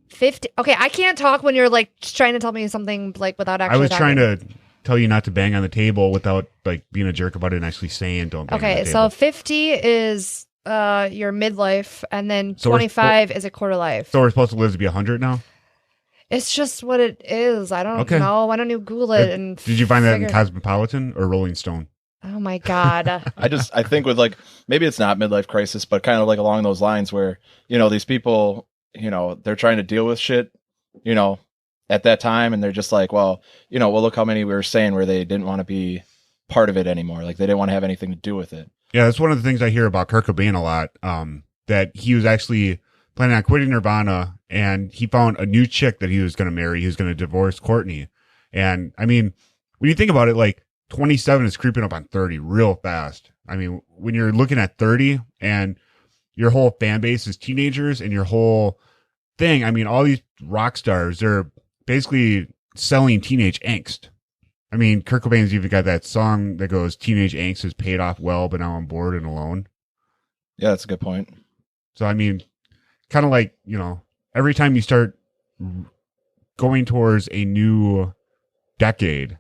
50. Okay, I can't talk when you're like trying to tell me something like without actually. I was talking. trying to tell you not to bang on the table without like being a jerk about it and actually saying don't bang on the table. So 50 is your midlife, and then 25 is a quarter life. So we're supposed to live to be 100 now? It's just what it is. I don't know. Why don't you Google it? And did you find that in Cosmopolitan or Rolling Stone? Oh my God. I think with like, maybe it's not midlife crisis, but kind of like along those lines where, these people, they're trying to deal with shit, at that time. And they're just like, well, look how many we were saying where they didn't want to be part of it anymore. Like they didn't want to have anything to do with it. Yeah, that's one of the things I hear about Kurt Cobain a lot, that he was actually planning on quitting Nirvana, and he found a new chick that he was going to marry. He was going to divorce Courtney. And, I mean, when you think about it, like, 27 is creeping up on 30 real fast. I mean, when you're looking at 30 and your whole fan base is teenagers and your whole thing, I mean, all these rock stars, they're basically selling teenage angst. I mean, Kurt Cobain's even got that song that goes, teenage angst has paid off well, but now I'm bored and alone. Yeah, that's a good point. So, I mean, kind of like, every time you start going towards a new decade,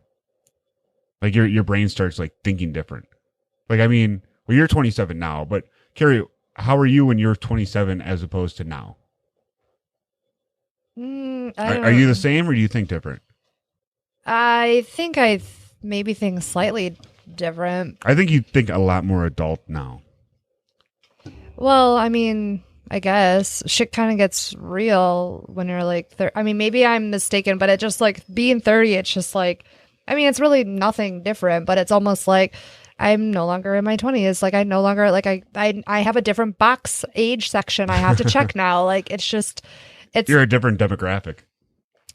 like your brain starts like thinking different. Like, I mean, well, you're 27 now, but Carrie, how are you when you're 27 as opposed to now? Are you the same or do you think different? I think I maybe think slightly different. I think you think a lot more adult now. Well, I mean, I guess shit kind of gets real when you're like, I mean, maybe I'm mistaken, but it just like being 30, it's just like, I mean, it's really nothing different, but it's almost like I'm no longer in my 20s. Like I no longer, like I have a different box age section I have to check now. Like it's just, You're a different demographic.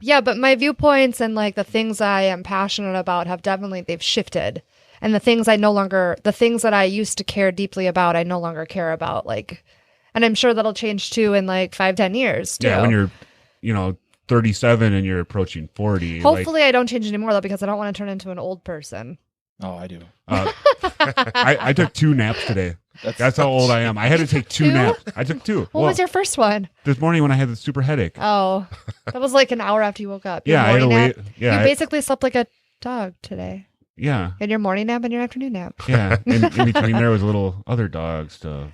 Yeah, but my viewpoints and like the things I am passionate about they've shifted. And the things that I used to care deeply about, I no longer care about. Like, and I'm sure that'll change too in like 5-10 years too. Yeah, when you're, 37 and you're approaching 40. Hopefully I don't change anymore though, because I don't want to turn into an old person. Oh, I do. I took 2 naps today. That's how old I am. I had to take 2 naps. I took 2. What was your first one? This morning when I had the super headache. Oh, that was like an hour after you woke up. Yeah, I had to wait. Yeah, you basically slept like a dog today. Yeah. And your morning nap and your afternoon nap. Yeah. In between there was a little other dog stuff.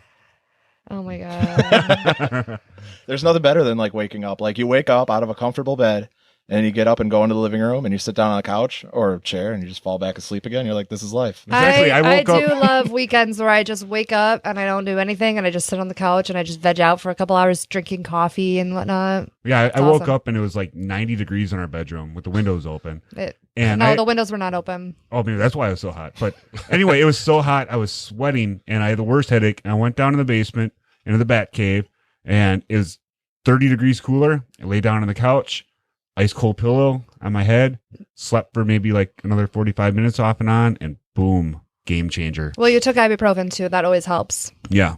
Oh my God. There's nothing better than like waking up. Like you wake up out of a comfortable bed and you get up and go into the living room and you sit down on a couch or a chair and you just fall back asleep again. You're like, this is life. Exactly. I do love weekends where I just wake up and I don't do anything and I just sit on the couch and I just veg out for a couple hours drinking coffee and whatnot. Yeah, I woke up and it was like 90 degrees in our bedroom with the windows open. The windows were not open. Oh, maybe that's why it was so hot. But anyway, it was so hot. I was sweating and I had the worst headache. And I went down in the basement into the bat cave and it was 30 degrees cooler. I lay down on the couch, ice cold pillow on my head, slept for maybe like another 45 minutes off and on, and boom, game changer. Well, you took ibuprofen too. That always helps. Yeah.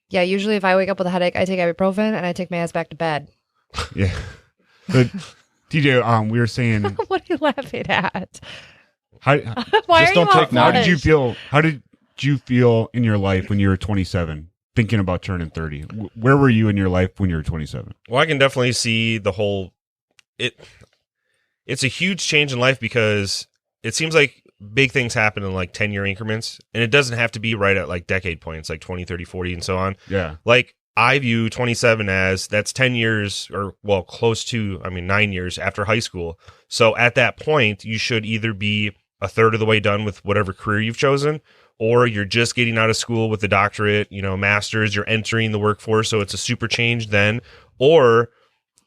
Yeah, usually if I wake up with a headache, I take ibuprofen and I take my ass back to bed. Yeah. But TJ, we were saying... What are you laughing at? How, Why are you How did you feel? How did you feel in your life when you were 27? Thinking about turning 30, where were you in your life when you were 27? Well, I can definitely see the whole it's a huge change in life because it seems like big things happen in like 10-year increments, and it doesn't have to be right at like decade points, like 20, 30, 40 and so on. Yeah. Like I view 27 as that's 10 years or well, close to, 9 years after high school. So at that point, you should either be a third of the way done with whatever career you've chosen, or you're just getting out of school with a doctorate, master's, you're entering the workforce, so it's a super change then. Or,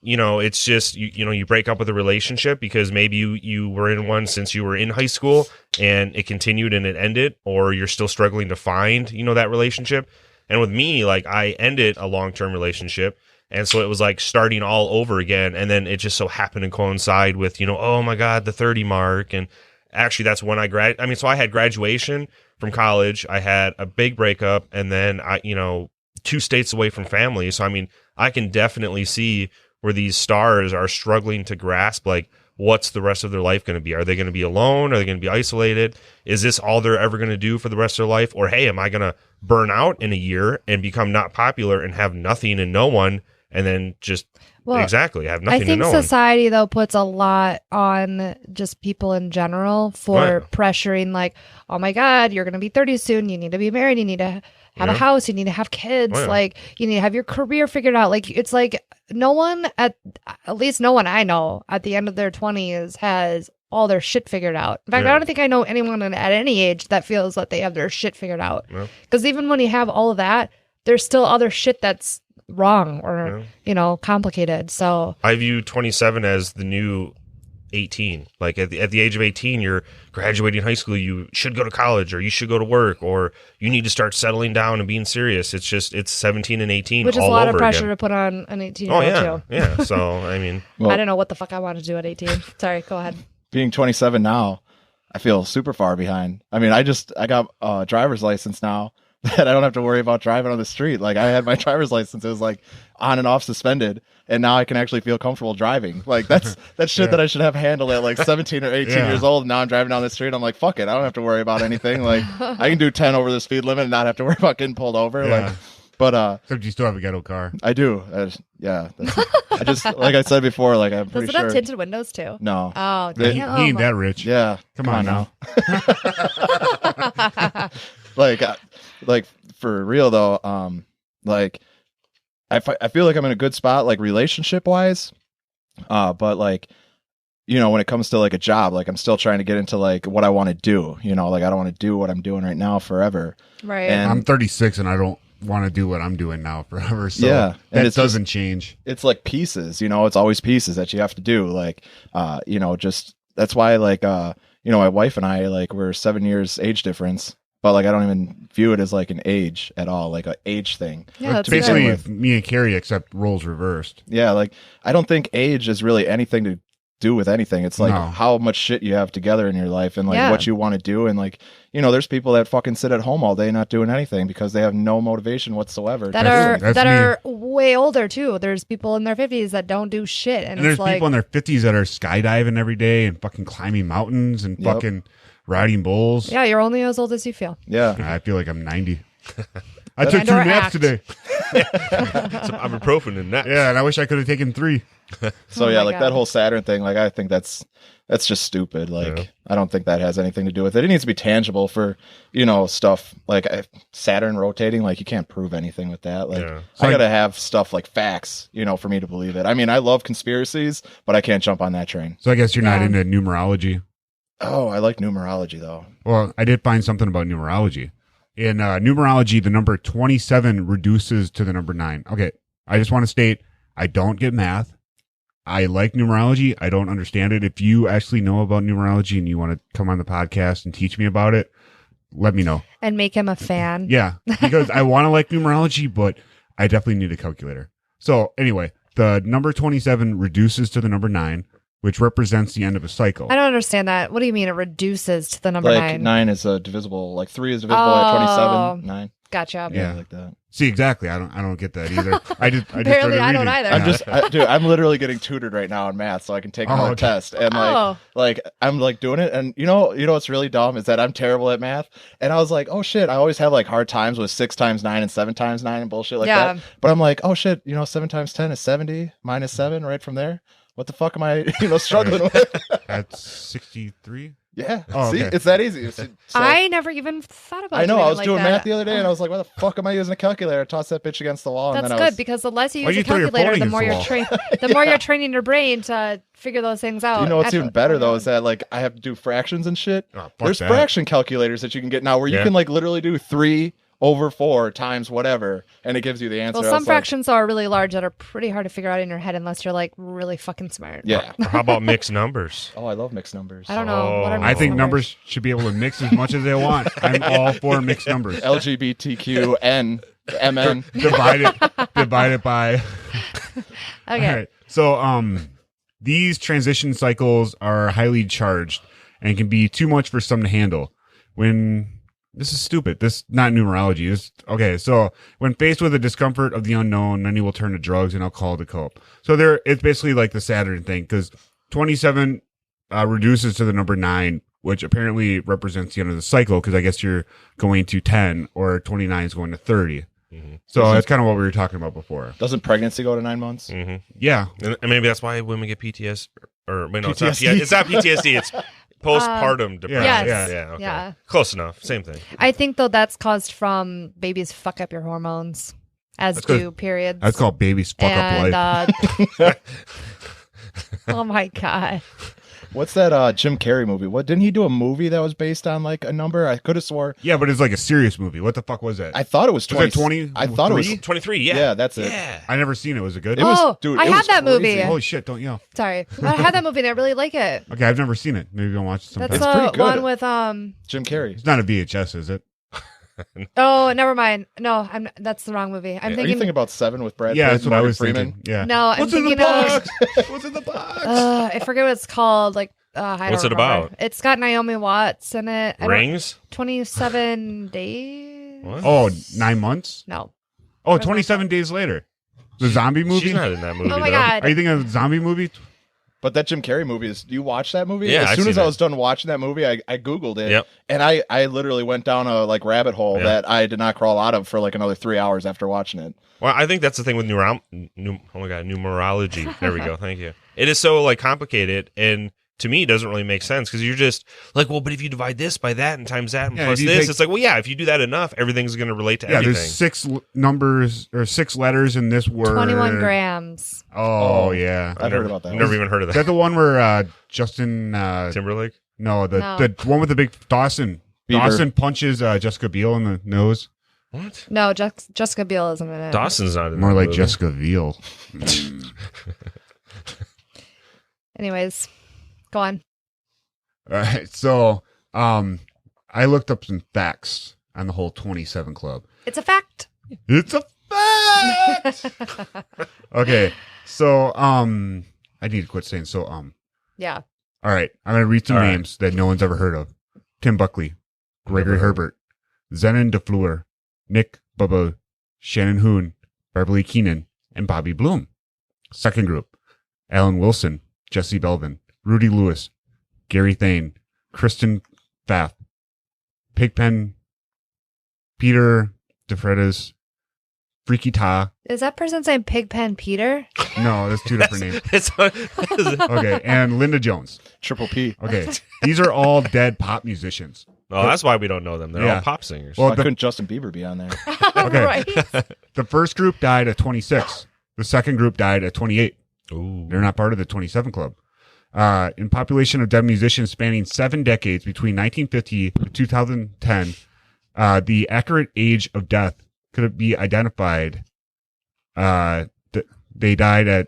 it's just, you break up with a relationship because maybe you were in one since you were in high school and it continued and it ended, or you're still struggling to find, that relationship. And with me, like I ended a long-term relationship, and so it was like starting all over again, and then it just so happened to coincide with, oh my God, the 30 mark. And actually that's when so I had graduation from college, I had a big breakup, and then I, 2 states away from family. So, I can definitely see where these stars are struggling to grasp, like, what's the rest of their life going to be? Are they going to be alone? Are they going to be isolated? Is this all they're ever going to do for the rest of their life? Or, hey, am I going to burn out in a year and become not popular and have nothing and no one, and then just exactly have nothing to no one? I think society, though, puts a lot on just people in general for pressuring, like, oh my God, you're going to be 30 soon. You need to be married. You need to have a house. You need to have kids. Like, you need to have your career figured out. Like, it's like no one at least no one I know at the end of their 20s has all their shit figured out. In fact, I don't think I know anyone at any age that feels that they have their shit figured out. Because even when you have all of that, there's still other shit that's wrong or, complicated. So I view 27 as the new 18. Like at the age of 18, you're graduating high school, you should go to college, or you should go to work, or you need to start settling down and being serious. It's 17 and 18, which is all a lot of over pressure again. to put on an 18-year-old too. Yeah. So I don't know what the fuck I want to do at 18. Sorry, go ahead. Being 27 now, I feel super far behind. I got a driver's license now that I don't have to worry about driving on the street. Like I had my driver's license, it was like on and off suspended, and now I can actually feel comfortable driving. Like that's shit that I should have handled at like 17 or 18 years old. Now I'm driving down the street, I'm like, fuck it, I don't have to worry about anything. Like I can do 10 over the speed limit and not have to worry about getting pulled over. Except you still have a ghetto car. I do. I just like I said before, like I'm pretty sure. Does it have tinted windows too? No. Oh, he ain't that rich. Yeah. Come on now. Like for real though, I feel like I'm in a good spot, like relationship wise, but like, when it comes to like a job, like I'm still trying to get into like what I want to do, like I don't want to do what I'm doing right now forever. Right. And I'm 36 and I don't want to do what I'm doing now forever. So yeah, that it doesn't change. It's like pieces, it's always pieces that you have to do. Like, just that's why like, my wife and I, like, we're 7 years age difference, but like I don't even view it as like an age at all, like an age thing. Yeah, that's basically good. me and Carrey, except roles reversed. Yeah, like I don't think age is really anything to do with anything. It's like how much shit you have together in your life and like what you want to do. And like, there's people that fucking sit at home all day not doing anything because they have no motivation whatsoever. That are way older too. There's people in their 50s that don't do shit. And there's it's like, people in their 50s that are skydiving every day and fucking climbing mountains and fucking riding bulls. Yeah, you're only as old as you feel. Yeah. I feel like I'm 90. I took 2 naps today. Some ibuprofen and naps. Yeah, and I wish I could have taken 3. So Oh yeah, my like God. that whole Saturn thing, like I think that's just stupid. Like I don't think that has anything to do with it. It needs to be tangible for, stuff like Saturn rotating. Like you can't prove anything with that. Like I gotta have stuff like facts, for me to believe it. I mean, I love conspiracies, but I can't jump on that train. So I guess you're not into numerology. Oh, I like numerology though. Well, I did find something about numerology. In numerology, the number 27 reduces to the number 9. Okay, I just want to state, I don't get math. I like numerology. I don't understand it. If you actually know about numerology and you want to come on the podcast and teach me about it, let me know. And make him a fan. Yeah, because I want to like numerology, but I definitely need a calculator. So anyway, the number 27 reduces to the number 9, which represents the end of a cycle. I don't understand that. What do you mean it reduces to the number like 9? 9 is divisible. Like 3 is divisible by 27. 9. Gotcha. Yeah, like that. See, exactly. I don't get that either. Apparently, I don't either. I'm literally getting tutored right now in math, so I can take another test. And like I'm like doing it, and you know what's really dumb is that I'm terrible at math. And I was like, oh shit, I always have like hard times with 6 times 9 and 7 times 9 and bullshit like that. But I'm like, oh shit, 7 times 10 is 70 minus 7 right from there. What the fuck am I, struggling with? That's 63. Yeah. Oh, see, okay. it's that easy. So, I never even thought about it. I know. I was doing that. math the other day, and I was like, "Why the fuck am I using a calculator?" I tossed that bitch against the wall. That's and then good because the less you use you a throw your calculator, phone the more against you're the more you're training your brain to figure those things out. You know what's even better though is that like I have to do fractions and shit. There's fraction calculators that you can get now where you can like literally do 3 over 4 times whatever, and it gives you the answer. Well, some fractions are really large that are pretty hard to figure out in your head unless you're like really fucking smart. Yeah. Or how about mixed numbers? Oh, I love mixed numbers. I don't know. What are I mixed think numbers should be able to mix as much as they want. I'm all for mixed numbers. LGBTQN MN Divide it by. Okay. All right. So these transition cycles are highly charged and can be too much for some to handle. This is stupid. This not numerology. Okay. So when faced with the discomfort of the unknown, many will turn to drugs and alcohol to cope. So it's basically like the Saturn thing because 27 reduces to the number 9, which apparently represents the end of the cycle because I guess you're going to 10 or 29 is going to 30. Mm-hmm. So that's kind of what we were talking about before. Doesn't pregnancy go to 9 months? Mm-hmm. Yeah. And maybe that's why women get PTSD. Or wait, no, PTSD. it's not PTSD. It's postpartum depression. Yes. Yeah. Okay. Yeah. Close enough. Same thing. I think though that's caused from babies fuck up your hormones, as do periods. That's called babies fuck up life. Oh my God. What's that Jim Carrey movie? What didn't he do a movie that was based on like a number? I could have swore. Yeah, but it's like a serious movie. What the fuck was that? I thought it was 20. 20? I thought it was 23. Yeah. Yeah, that's it. Yeah. I never seen it. Was it good? It was, dude, I it had was that crazy. movie. Holy shit! Don't yell. Sorry, I had that movie and I really like it. Okay, I've never seen it. Maybe I'll watch it sometime. That's It's pretty the good. one with Jim Carrey. It's not a VHS, is it? Oh, never mind. No, that's the wrong movie. I'm Are you thinking. thinking about 7 with Brad Yeah, Pitt that's and what I Morgan was Freeman? thinking. Yeah. No, I'm What's in the thinking box? What's in the box? I forget what it's called. Like, I What's don't it remember. about? It's got Naomi Watts in it. 27 days. What? Oh, 9 months? No. Oh, 27 days later. The zombie movie? She's not in that movie. Oh my though. God. Are you thinking of the zombie movie? But that Jim Carrey movie do you watch that movie? Yeah, as I've soon as seen I it. was done watching that movie, I Googled it. Yep. And I literally went down a like rabbit hole that I did not crawl out of for like another 3 hours after watching it. Well, I think that's the thing with numerology. There we go. Thank you. It is so like complicated, and to me doesn't really make sense because you're just like, well, but if you divide this by that and times that and plus if you this, take- it's like, well, yeah, if you do that enough, everything's going to relate to everything. there's 6 numbers or 6 letters in this word. 21 grams. Oh, yeah. I've heard about that. I've never even heard of Is that that. the one where Justin Timberlake? No, the No. one with the big Dawson. Bieber. Dawson punches Jessica Biel in the nose. What? No, Jessica Biel isn't in it. Dawson's not in More that like movie. Jessica Biel. Anyways, go on. All right, so I looked up some facts on the whole 27 Club. It's a fact. It's a fact. Okay, so I need to quit saying so. Yeah. All right, I'm gonna read some All right. names that no one's ever heard of: Tim Buckley, Gregory Never heard. Herbert, Zenon DeFleur, Nick Bubba, Shannon Hoon, Beverly Keenan, and Bobby Bloom. Second group: Alan Wilson, Jesse Belvin, Rudy Lewis, Gary Thane, Kristen Pfaff, Pigpen, Peter DeFreitas, Freaky Ta. Is that person saying Pigpen Peter? No, that's 2 different names. It's Okay, and Linda Jones. Triple P. Okay, these are all dead pop musicians. Oh, that's why we don't know them. They're Yeah. all pop singers. Well, Why the- couldn't Justin Bieber be on there? Okay. Right. The first group died at 26. The second group died at 28. Ooh. They're not part of the 27 Club. In population of dead musicians spanning 7 decades between 1950 to 2010, the accurate age of death could be identified. They died at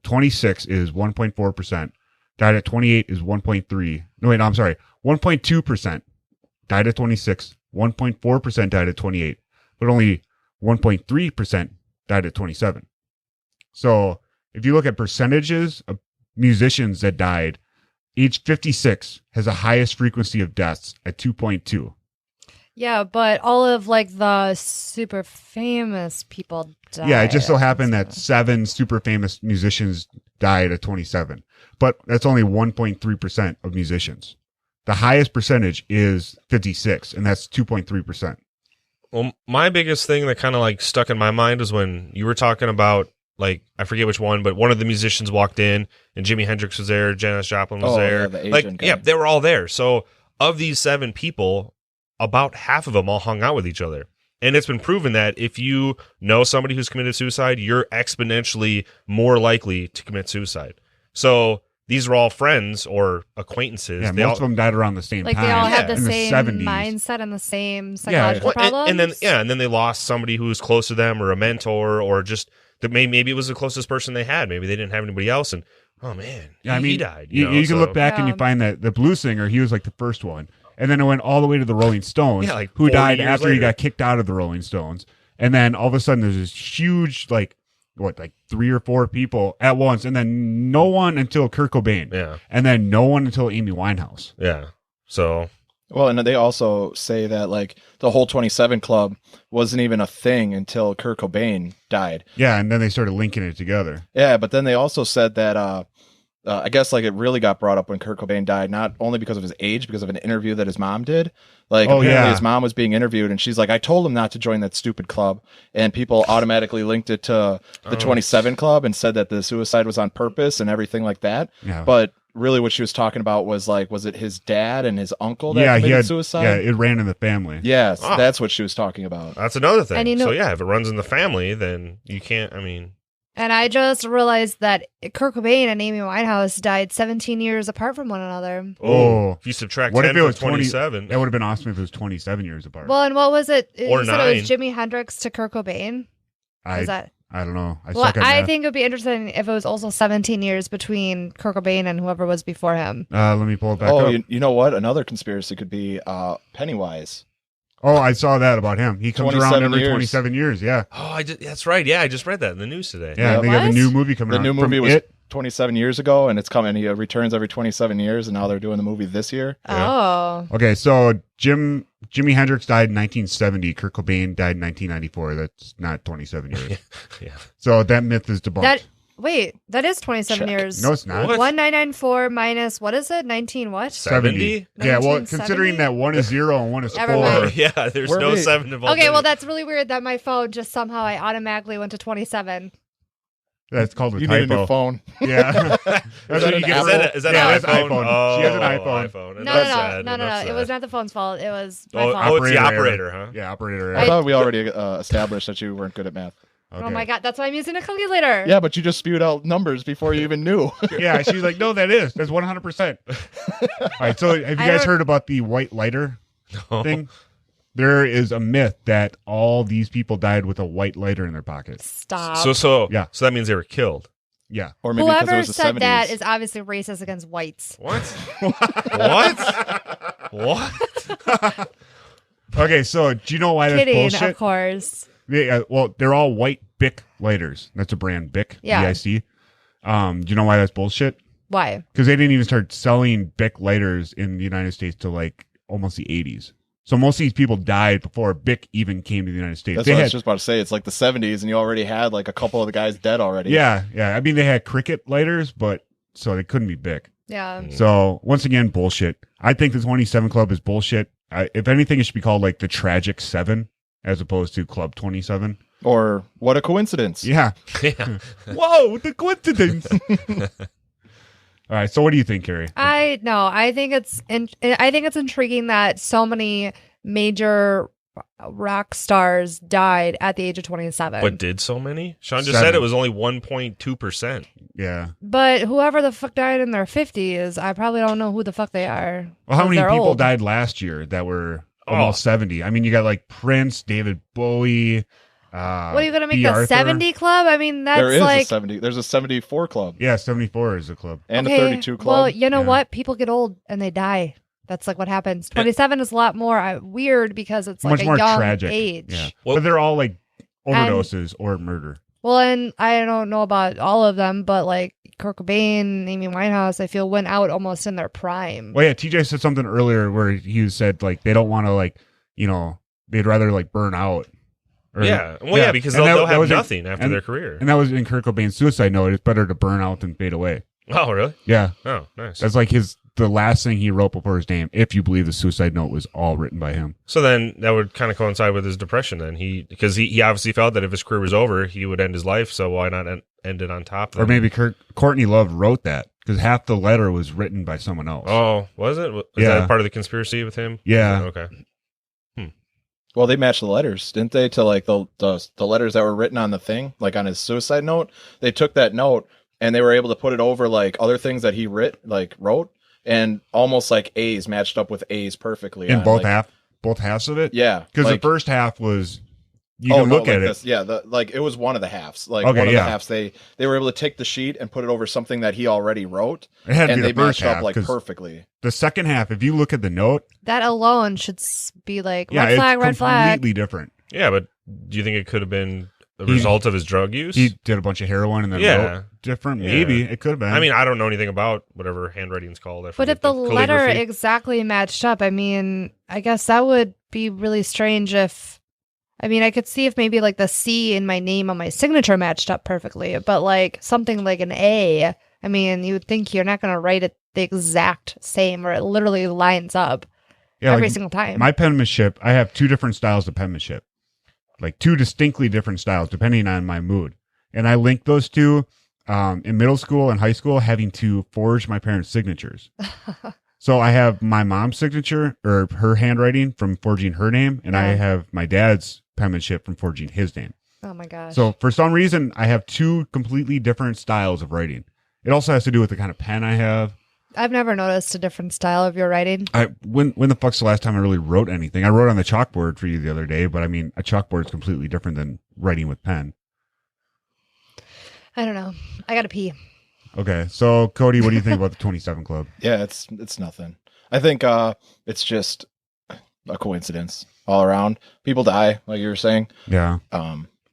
26 is 1.4%. Died at 28 is 1.3. No, wait, no, I'm sorry. 1.2% died at 26. 1.4% died at 28. But only 1.3% died at 27. So if you look at percentages of musicians that died, age 56 has the highest frequency of deaths at 2.2. Yeah, but all of like the super famous people died. Yeah, it just so happened that 7 super famous musicians died at 27. But that's only 1.3% of musicians. The highest percentage is 56, and that's 2.3%. Well, my biggest thing that kind of like stuck in my mind is when you were talking about, like, I forget which one, but one of the musicians walked in and Jimi Hendrix was there, Janis Joplin was there. Yeah, the Asian Like, guy. yeah, they were all there. So of these 7 people, about half of them all hung out with each other. And it's been proven that if you know somebody who's committed suicide, you're exponentially more likely to commit suicide. So these are all friends or acquaintances. Yeah, They most all- of them died around the same Like time. they all had the in same 70s. mindset and the same Yeah. psychological Well, problems. and then they lost somebody who was close to them or a mentor or just that maybe it was the closest person they had. Maybe they didn't have anybody else. And oh man, Yeah, I mean, he died. You, know, you can so- look back and you Yeah. find that the blues singer, he was like the first one. And then it went all the way to the Rolling Stones, Yeah, like who 40 died years after he later. got kicked out of the Rolling Stones. And then all of a sudden there's this huge, like 3 or 4 people at once. And then no one until Kurt Cobain. Yeah, And then no one until Amy Winehouse. yeah. So Well, and they also say that like the whole 27 Club wasn't even a thing until Kurt Cobain died. Yeah, and then they started linking it together. Yeah, but then they also said that I guess like it really got brought up when Kurt Cobain died, not only because of his age, because of an interview that his mom did. Like Oh, apparently yeah. his mom was being interviewed and she's like, I told him not to join that stupid club. And people automatically linked it to the 27 Club and said that the suicide was on purpose and everything like that. Yeah. But really what she was talking about was like, was it his dad and his uncle that Yeah, he committed had suicide? Yeah, it ran in the family. Yes, Ah. that's what she was talking about. that's another thing. And you know- so yeah, if it runs in the family, then you can't. I mean, And I just realized that Kurt Cobain and Amy Winehouse died 17 years apart from one another. Oh. if you subtract What 10 if it from was 27, That would have been awesome if it was 27 years apart. Well, and what was it? Or You said it was 9. Jimi Hendrix to Kurt Cobain. I Is that? don't know. Well, suck at I math. think it would be interesting if it was also 17 years between Kurt Cobain and whoever was before him. Let me pull it back Oh, up. you know what? Another conspiracy could be Pennywise. Oh, I saw that about him. He comes around 27 every years. 27 years. Yeah. oh, that's right. Yeah, I just read that in the news today. Yeah. Yeah. They have a What? new movie coming The out. new From movie was It. 27 years ago, and it's coming. He returns every 27 years, and now they're doing the movie this year. Oh. Okay, so Jimi Hendrix died in 1970. Kurt Cobain died in 1994. That's not 27 years. Yeah. So that myth is debunked. That is 27 Check. years. No, it's not. What? 1994 minus, what is it? 19 what? 70? Yeah, well, 1970? considering that one is 0 and one is Never 4. mind. Yeah, there's Where no we- 7 involved. Okay, in well, it. that's really weird that my phone just somehow I automatically went to 27. That's called a You typo. need a new phone. Yeah. That's what you get. Is that Yeah, an that's iPhone? Oh, She has an iPhone. No. It was not the phone's fault. It was my fault. Oh, it's the operator, huh? Yeah, operator. I thought we already established that you weren't good at math. Okay. Oh my god, that's why I'm using a calculator. Yeah, but you just spewed out numbers before you even knew. Yeah, she's like, no, that's 100%. All right, so have you guys heard about the white lighter thing? There is a myth that all these people died with a white lighter in their pocket. Stop. So that means they were killed. Yeah. Or maybe because it Whoever was the said 70s. that is obviously racist against whites. What? What? Okay, so do you know why that's Kidding, bullshit? of course. Yeah, well, they're all white Bic lighters. That's a brand, Bic. Yeah. B-I-C. Do you know why that's bullshit? Why? Because they didn't even start selling Bic lighters in the United States till like almost the 80s. So most of these people died before Bic even came to the United States. That's what I was just about to say. It's like the 70s, and you already had like a couple of the guys dead already. Yeah. I mean, they had Cricket lighters, but so they couldn't be Bic. Yeah. So once again, bullshit. I think the 27 Club is bullshit. If anything, it should be called like the Tragic 7 as opposed to Club 27. Or what a coincidence. Yeah. Whoa, the coincidence. All right. So what do you think, Carrie? I think it's intriguing that so many major rock stars died at the age of 27. But did so many? Sean just said it was only 1.2%. Yeah. But whoever the fuck died in their 50s, I probably don't know who the fuck they are. Well, how many They're people old. died last year that were almost 70? I mean, you got like Prince, David Bowie. What are you going to make B. the Arthur? 70 club? I mean, that's There is like a 70. There's a 74 club. Yeah, 74 is a club. And okay, a 32 club. Well, you know Yeah. what? People get old and they die. That's like what happens. 27 is a lot more weird because it's like Much a more young tragic. age. Yeah. Well- But they're all like overdoses or murder. Well, and I don't know about all of them, but like Kurt Cobain, Amy Winehouse, I feel went out almost in their prime. Well, yeah, TJ said something earlier where he said like they don't want to like, they'd rather like burn out. Or- Yeah. Well, yeah, because And they'll that have was nothing after their career. And that was in Kurt Cobain's suicide note. It's better to burn out than fade away. Oh, really? Yeah. Oh, nice. That's like the last thing he wrote before his name, if you believe the suicide note was all written by him. So then that would kind of coincide with his depression then. Because he obviously felt that if his career was over, he would end his life. So why not end it on top? Or maybe Courtney Love wrote that because half the letter was written by someone else. Oh, was it? Was that part of the conspiracy with him? Yeah. Okay. Well, they matched the letters, didn't they? To like the letters that were written on the thing, like on his suicide note. They took that note and they were able to put it over like other things that he wrote, and almost like A's matched up with A's perfectly. In on, both like, both halves of it? Yeah. Because like, the first half was you can look at it. this. Yeah, it was one of the halves. Like Okay, one of yeah. the halves, they were able to take the sheet and put it over something that he already wrote, It had to and be they the first matched up half, like 'cause perfectly. The second half, if you look at the note, That alone should be like, yeah, red flag, red it's flag. completely different. Yeah, but do you think it could have been a result of his drug use? He did a bunch of heroin and then wrote different. Maybe it could have been. I mean, I don't know anything about whatever handwriting's called. But if the letter calligraphy. exactly matched up, I mean, I guess that would be really strange if, I mean, I could see if maybe like the C in my name on my signature matched up perfectly, but like something like an A, I mean, you would think you're not going to write it the exact same or it literally lines up every single time. My penmanship, I have two different styles of penmanship, like two distinctly different styles depending on my mood. And I linked those two in middle school and high school having to forge my parents' signatures. So I have my mom's signature or her handwriting from forging her name, and I have my dad's penmanship from forging his name. Oh my gosh. So for some reason, I have two completely different styles of writing. It also has to do with the kind of pen I have. I've never noticed a different style of your writing. When the fuck's the last time I really wrote anything? I wrote on the chalkboard for you the other day, but I mean, a chalkboard is completely different than writing with pen. I don't know. I gotta pee. Okay, so Cody, what do you think about the 27 Club? Yeah, it's nothing. I think it's just a coincidence all around. People die, like you were saying. Yeah.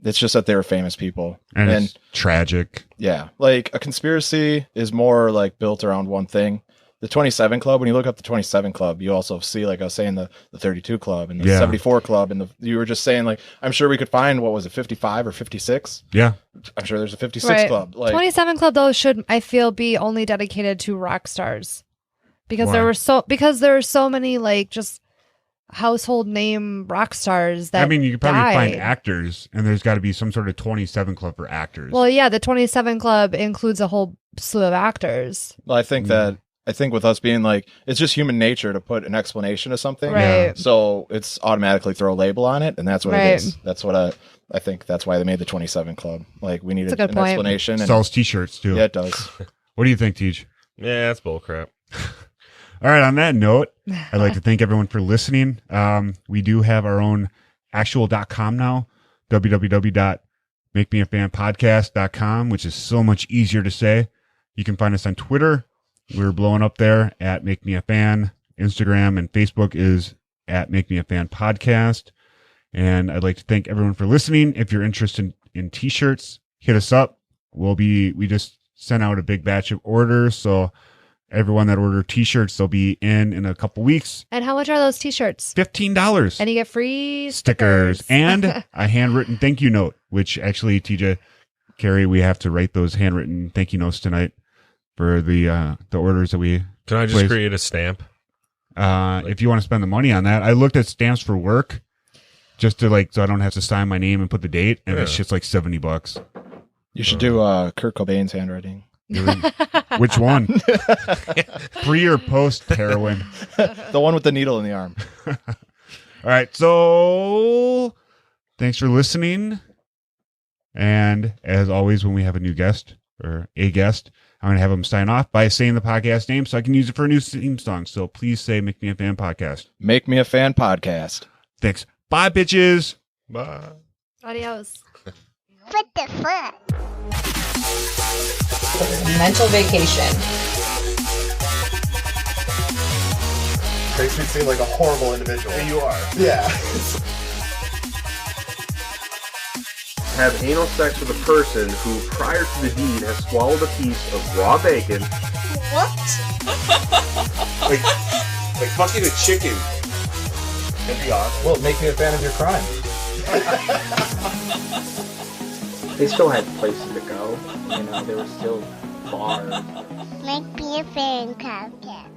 It's just that they were famous people. And it's tragic. Yeah. Like a conspiracy is more like built around one thing. The 27 Club, when you look up the 27 Club, you also see, like I was saying, the 32 Club and the 74 Club. And you were just saying, like, I'm sure we could find, what was it, 55 or 56? Yeah. I'm sure there's a 56 Club. Like, 27 Club, though, should, I feel, be only dedicated to rock stars. Because Why? there were so many, like, just household name rock stars that you could probably died. find actors, and there's got to be some sort of 27 club for actors. Well, yeah, the 27 Club includes a whole slew of actors. Well, I think with us being like, it's just human nature to put an explanation to something. Right. Yeah. So it's automatically throw a label on it, and that's what Right. it is. That's what I think that's why they made the 27 Club. Like, we needed That's a good an point. explanation. And, Sells t-shirts too. yeah, it does. What do you think, Teach? Yeah, that's bullcrap. All right, on that note, I'd like to thank everyone for listening. We do have our own actual.com now, www.makemeafanpodcast.com, which is so much easier to say. You can find us on Twitter. We're blowing up there at Make Me a Fan. Instagram and Facebook is at Make Me a Fan Podcast. And I'd like to thank everyone for listening. If you're interested in t-shirts, hit us up. We just sent out a big batch of orders, so everyone that ordered t-shirts, they'll be in a couple weeks. And how much are those t-shirts? $15. And you get free stickers and a handwritten thank you note, which actually, TJ, Carrey, we have to write those handwritten thank you notes tonight for the orders that we Can I just placed. create a stamp? If you want to spend the money on that. I looked at stamps for work just to so I don't have to sign my name and put the date, and it's just like $70. You should do Kurt Cobain's handwriting. Which one? Pre or post heroin? The one with the needle in the arm. All right, so thanks for listening. And as always, when we have a new guest or a guest, I'm going to have them sign off by saying the podcast name so I can use it for a new theme song. So please say Make Me a Fan Podcast. Make Me a Fan Podcast. Thanks. Bye, bitches. Bye. Adios. What the fuck? Mental vacation. Makes me seem like a horrible individual. You are. Yeah. Have anal sex with a person who, prior to the deed, has swallowed a piece of raw bacon. What? Like fucking a chicken. It'd be awesome. Well, make me a fan of your crime. They still had places to go. There were still bars. Make me a fan podcast.